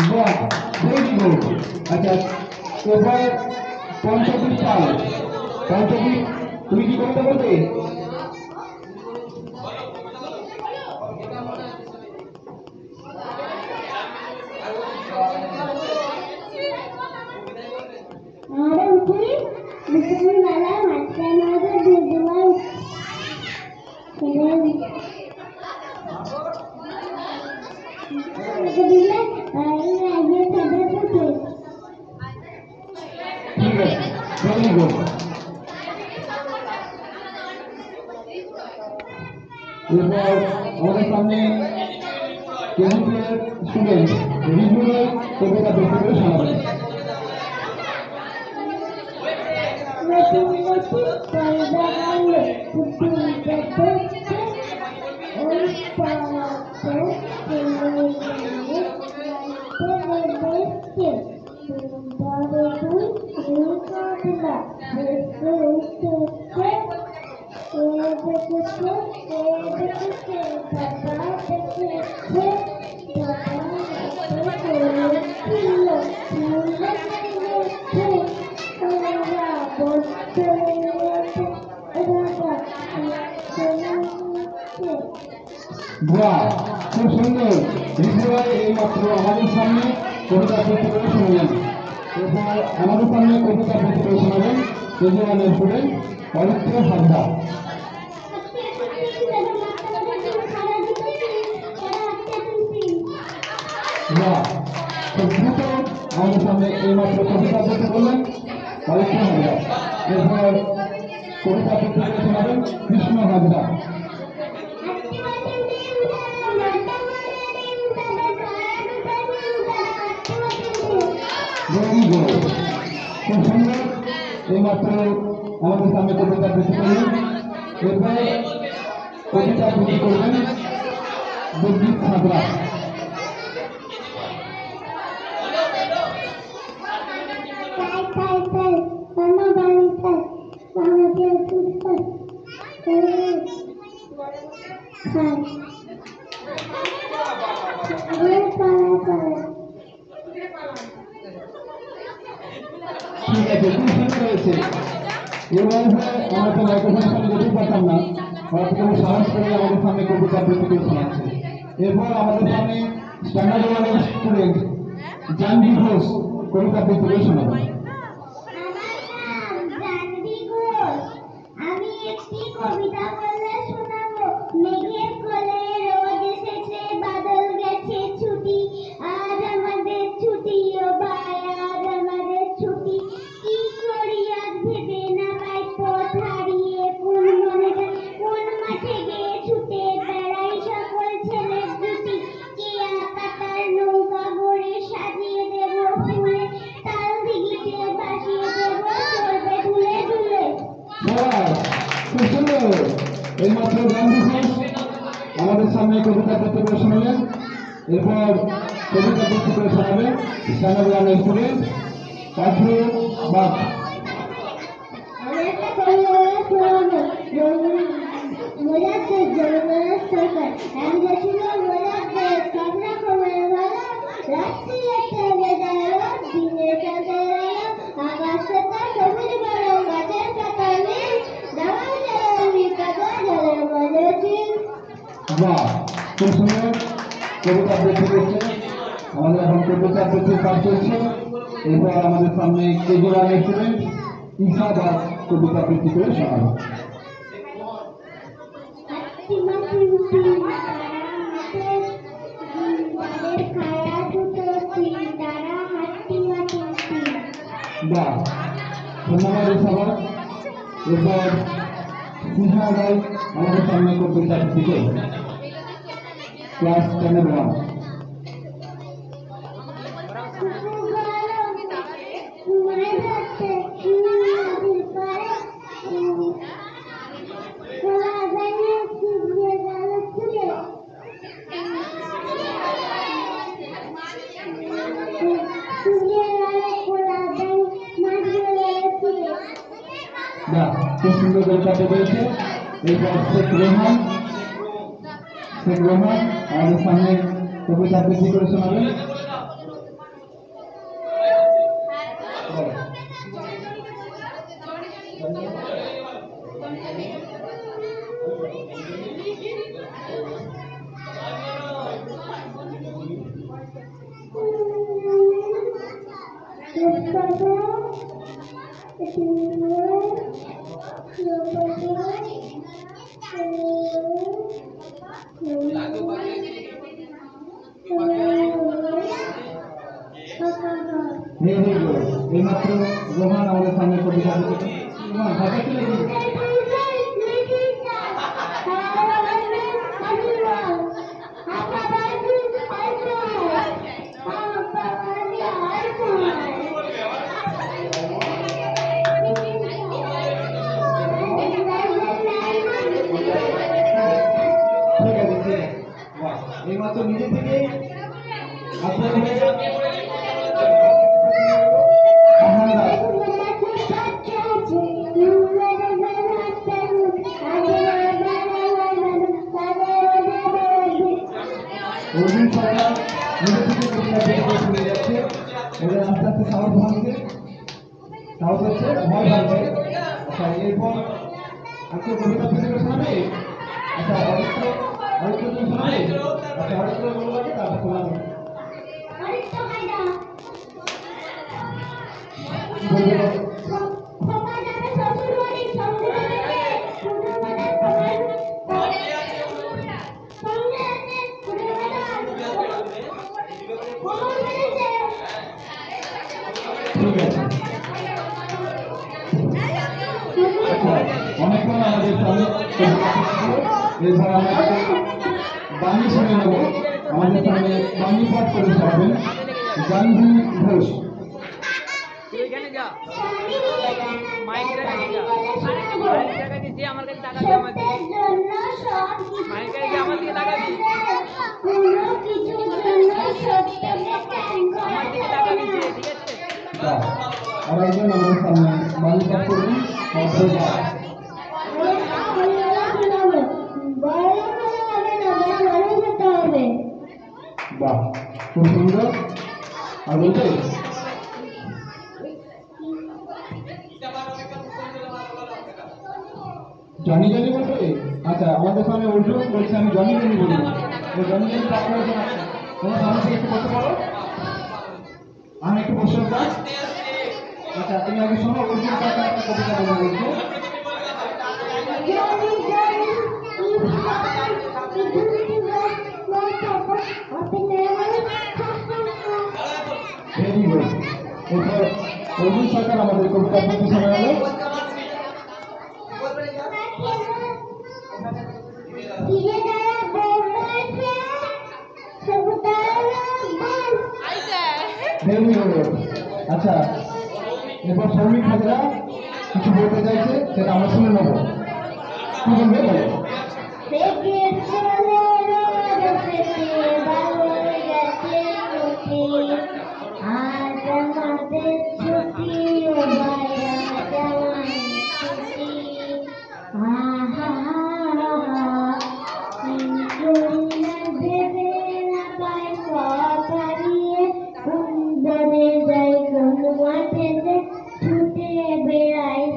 বাহ, ভেরি গুড। আচ্ছা, এরপর পঞ্চদীপ পাল। পঞ্চদীপ, তুমি কি কবিতা বলবে? ঠিক আছে, ভেরি গুড। এরপর আমাদের সামনে কেজিপিএর স্টুডেন্ট রিজুয়াল কবিতা বৃত্তি করে শোনাবেন। বাহ, খুব সুন্দর। রিজুয়াল এইমাত্র আমাদের সামনে কবিতা বৃত্তি করে শোনালেন। এরপর আমাদের সামনে কবিতা বৃত্তি করে শোনাবেন রিজুয়ালের স্টুডেন্ট পবিত্র হাজরা। বাহ, খুব দ্রুত আমাদের সামনে এইমাত্র কবিতা বৃত্তি করলেন পবিত্র হাজরা। এরপর কবিতা বৃত্তি করে শোনাবেন কৃষ্ণ হাজরা। ভেরি গুড, খুব সুন্দর। এইমাত্র আমাদের সামনে কবিতা বৃত্তি করলেন। এরপরে কবিতা বৃত্তি করবেন দুর্জিৎ হাজরা। ঠিক আছে, খুব সুন্দর হয়েছে। এবার আমরা তো মাইক্রোফোনের সামনে যেতেই পারতাম না, হয়তো কোনো সাহস করে আমাদের সামনে কবিতা বৃত্তি করে শোনাচ্ছে। এরপর আমাদের সামনে স্ট্যান্ডার্ড ওয়ানের স্টুডেন্ট জানবি ঘোষ কবিতা বৃত্তি করে শোনাবেন। আমি একটি কবিতা বলে শোনাবো। মেঘের কোলে রোদ এসেছে, বাদল গেছে ছুটি, আজ আমাদের ছুটি, ও ভাই আজ আমাদের ছুটি। কি করি আজ ভেবে না পাই, পথ হারিয়ে কোন মাঠে গিয়ে ছুটে বেড়াই সকল ছেলের জুটি। কেয়া পাতার নৌকা গড়ে সাজিয়ে দেব ফুলে, তাল দিঘিতে ভাসিয়ে দেব চলবে ধুলে ধুলে। খুব সুন্দর। এইমাত্র জানবি ঘোষ আমাদের সামনে কবিতা বৃত্তি করে শোনালেন। এরপর কবিতা বৃত্তি করে শোনাবেন স্ট্যান্ডার্ড ওয়ানের স্টুডেন্ট পাত্র বাগ। আমি একটা কবিতা শোনাবো। মোজাদ্দের জনগণের সরকার এক ছিল, মোজাদ্দের সব রকমের ভালো, রাত্রিরে তেলে গেল, দিনে চাঁদে এলো, আকাশে তার সবুজ বড় গাছের পাতা নীল, দাওয়া জলে কাদা জলে মজে ছিল। বাহ, খুব সুন্দর। কবিতা বৃত্তি করছে। আমাদের এখন কবিতা বৃত্তির কাজ চলছে। এরপর আমাদের সামনে কেজি ওয়ানের স্টুডেন্ট ঈশা দাস কবিতা বৃত্তি করে শোনাবে। বাহ, ধন্যবাদ সবার। এরপর সিনহা রায় আমাদের সামনে কবিতা বৃত্তি করবে ক্লাস 10-1। বাহ, খুব সুন্দর কবিতা পেয়েছে। এরপর শেখ রহমান আমাদের সামনে কবিতা বৃত্তি করে শোনাবেন। Thank you. এইমাত্র রোহান আমাদের সামনে কবিতা লিখেছে। রোহান, ভাষা কি লিখি? ঠিক আছে, ঠিক আছে। বাহ, এইমাত্র নিজে থেকে আপনার অর্জুন সরকার নিজে থেকে কবিতা বের করে শুনে যাচ্ছে। এবার আস্তে আস্তে সাউথ ভাঙছে, সাউথ হচ্ছে ভয় ভাঙছে। আচ্ছা, এরপর আজকে কবিতা থেকে শোনাবে। আচ্ছা, অরিত্র তুমি শোনাবে। আচ্ছা, অরিত্র বলবে, তারপর শোনাবে। ঠিক আছে, অনেকক্ষণ আমাদের সামনে এরপর আমরা বাণী শুনে নেব। আমাদের সামনে বাণী পাঠ করে শোনাবেন গান্ধী ঘোষ। আরেকজন আমাদের সামনে বাণী পাঠ করবেন বাহ, খুব সুন্দর। আর বলতে জনি জনি বলবে। আচ্ছা, আমাদের সামনে অর্জুন বলছে আমি জনি জনি বলি। জনি জনি আপনার তোমার সামনে থেকে একটু বসে পড়ো। আমি একটু বসে যাই। আচ্ছা, তুমি আগে শোনো, অর্জুন কাকা একটা কবিতা বলে বলছে। Very good. এরপর অর্জুন সরকার আমাদের কবিতা বলতে শোনা গেল। Very good. আচ্ছা, এরপর সৌমিক হাজরা কিছু বলতে চাইছে, সেটা আমরা শুনে নেব। কি বলবে বলো।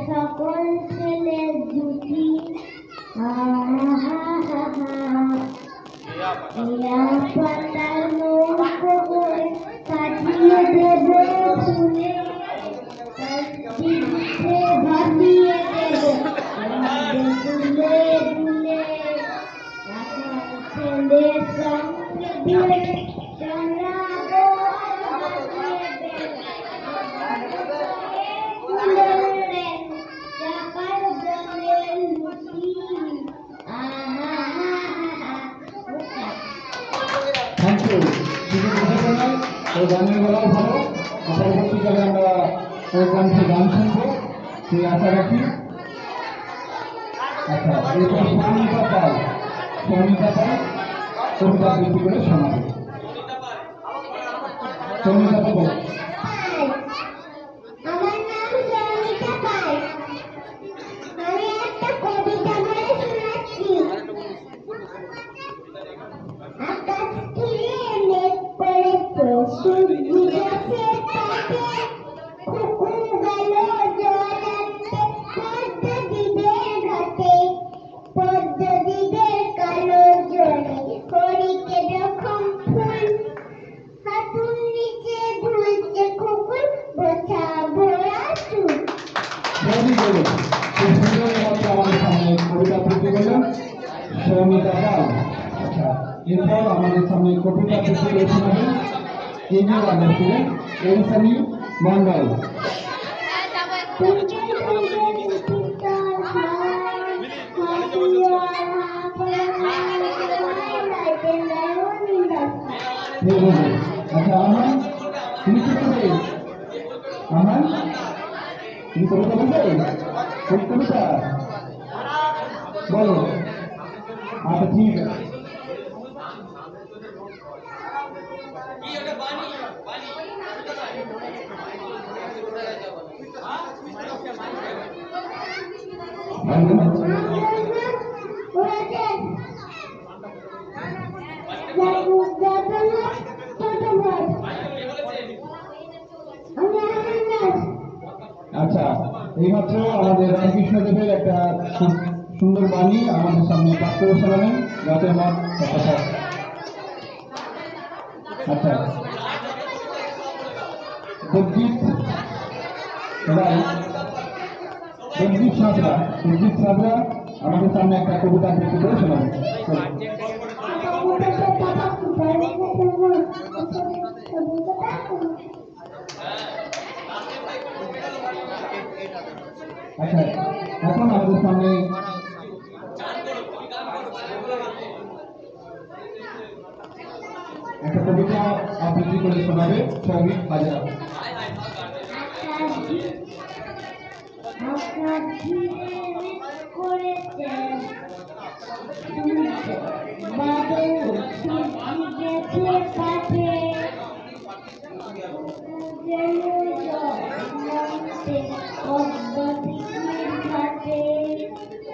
সকল ছেলে জুটি পাতার নৌকো করে কাটিয়ে দেবে ফুলে ভাবিয়ে দেবে দুলে দুলে ছেলের সঙ্গে দিয়ে জানাবো থ্যাংক ইউ। শুধু বুঝে নয়, ওই গানের গলাও ভালো। পরবর্তীকালে আমরা ওই কণ্ঠে গান শুনবো, সেই আশা রাখি। আচ্ছা, এরপর সৌমিতা পাল। সৌমিতা পাল কবিতা আবৃত্তি করে শোনাবে। সৌমিতা পাল। আমার নাম সৌমিতা পাল। আমি একটা কবিতা বলে শোনাচ্ছি। আকাশ থেকে মেঘ পড়েছে, সূর্য গেছে তাপে, কুকুর গেল জল আনতে পদ্মদ্বীপের ঘাটে। পদ্মদ্বীপের কালো জলে হরিকে যখন ফুল, হাঁটুর নিচে ঝুলছে কুকুর, বোঝা ভরা চুল। Very good. খুব সুন্দর মতো আমাদের সামনে কবিতা আবৃত্তি করলেন সৌমিতা পাল। এরপর আমাদের সামনে কবিতা প্রতিযোগিতা শোনাবেন কেজি ওয়ানের স্টুডেন্ট এনসানি মন্ডল। আচ্ছা আমান, তুমি কি করবে? আমান, তুমি কবিতা বলবে? কোন কবিতা বলো? আচ্ছা ঠিক আছে। আচ্ছা, এইমাত্র আমাদের রামকৃষ্ণদেবের একটা খুব সুন্দর বাণী আমাদের সামনে পাঠ করে শোনাবেন, যাতে আমার কথা। আচ্ছা, দেবজিৎ সাঁতরা আমাদের সামনে একটা কবিতা আবৃত্তি করে শোনাবেন। আচ্ছা, এখন আমাদের সামনে একটা কবিতা আবৃত্তি করে শোনাবে সৌভিক হাজরা।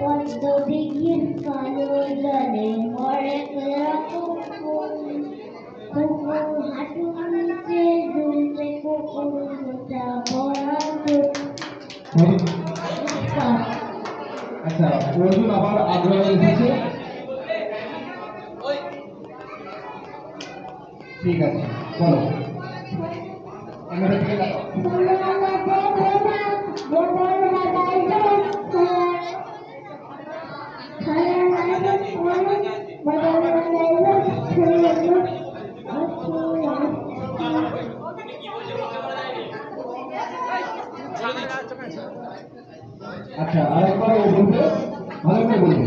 পদ্মদিঘির কালো জলে হরেক রকম কুকুর হাঁটুর নিচে ঝুলছে কুকুর মোটা ভরা। আচ্ছা, অর্জুন আবার আগ্রহ এসেছে। ঠিক আছে, বলো। আচ্ছা, আরেকবার ও বলবে, ভালো করে বলবে।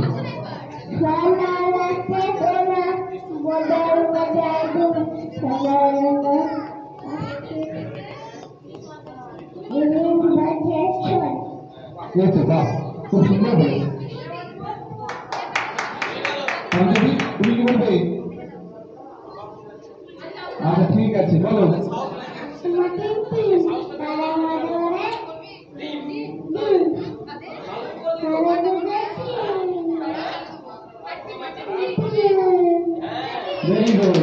বাহ, খুব সুন্দর বলেছে। পঞ্চমী, তুমি কি বলবে? আচ্ছা ঠিক আছে, বলো। Very good.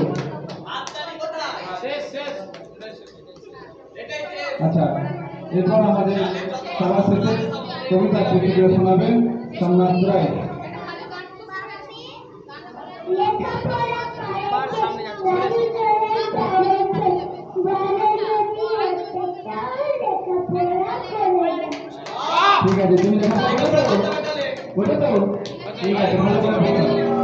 আচ্ছা, এরপর আমাদের সবার শেষে কবিতা প্রতিযোগিতা শোনাবেন সোমনাথ রায়। ঠিক আছে, তুমি লেখাপড়া করো তো? ঠিক আছে, ভালো করে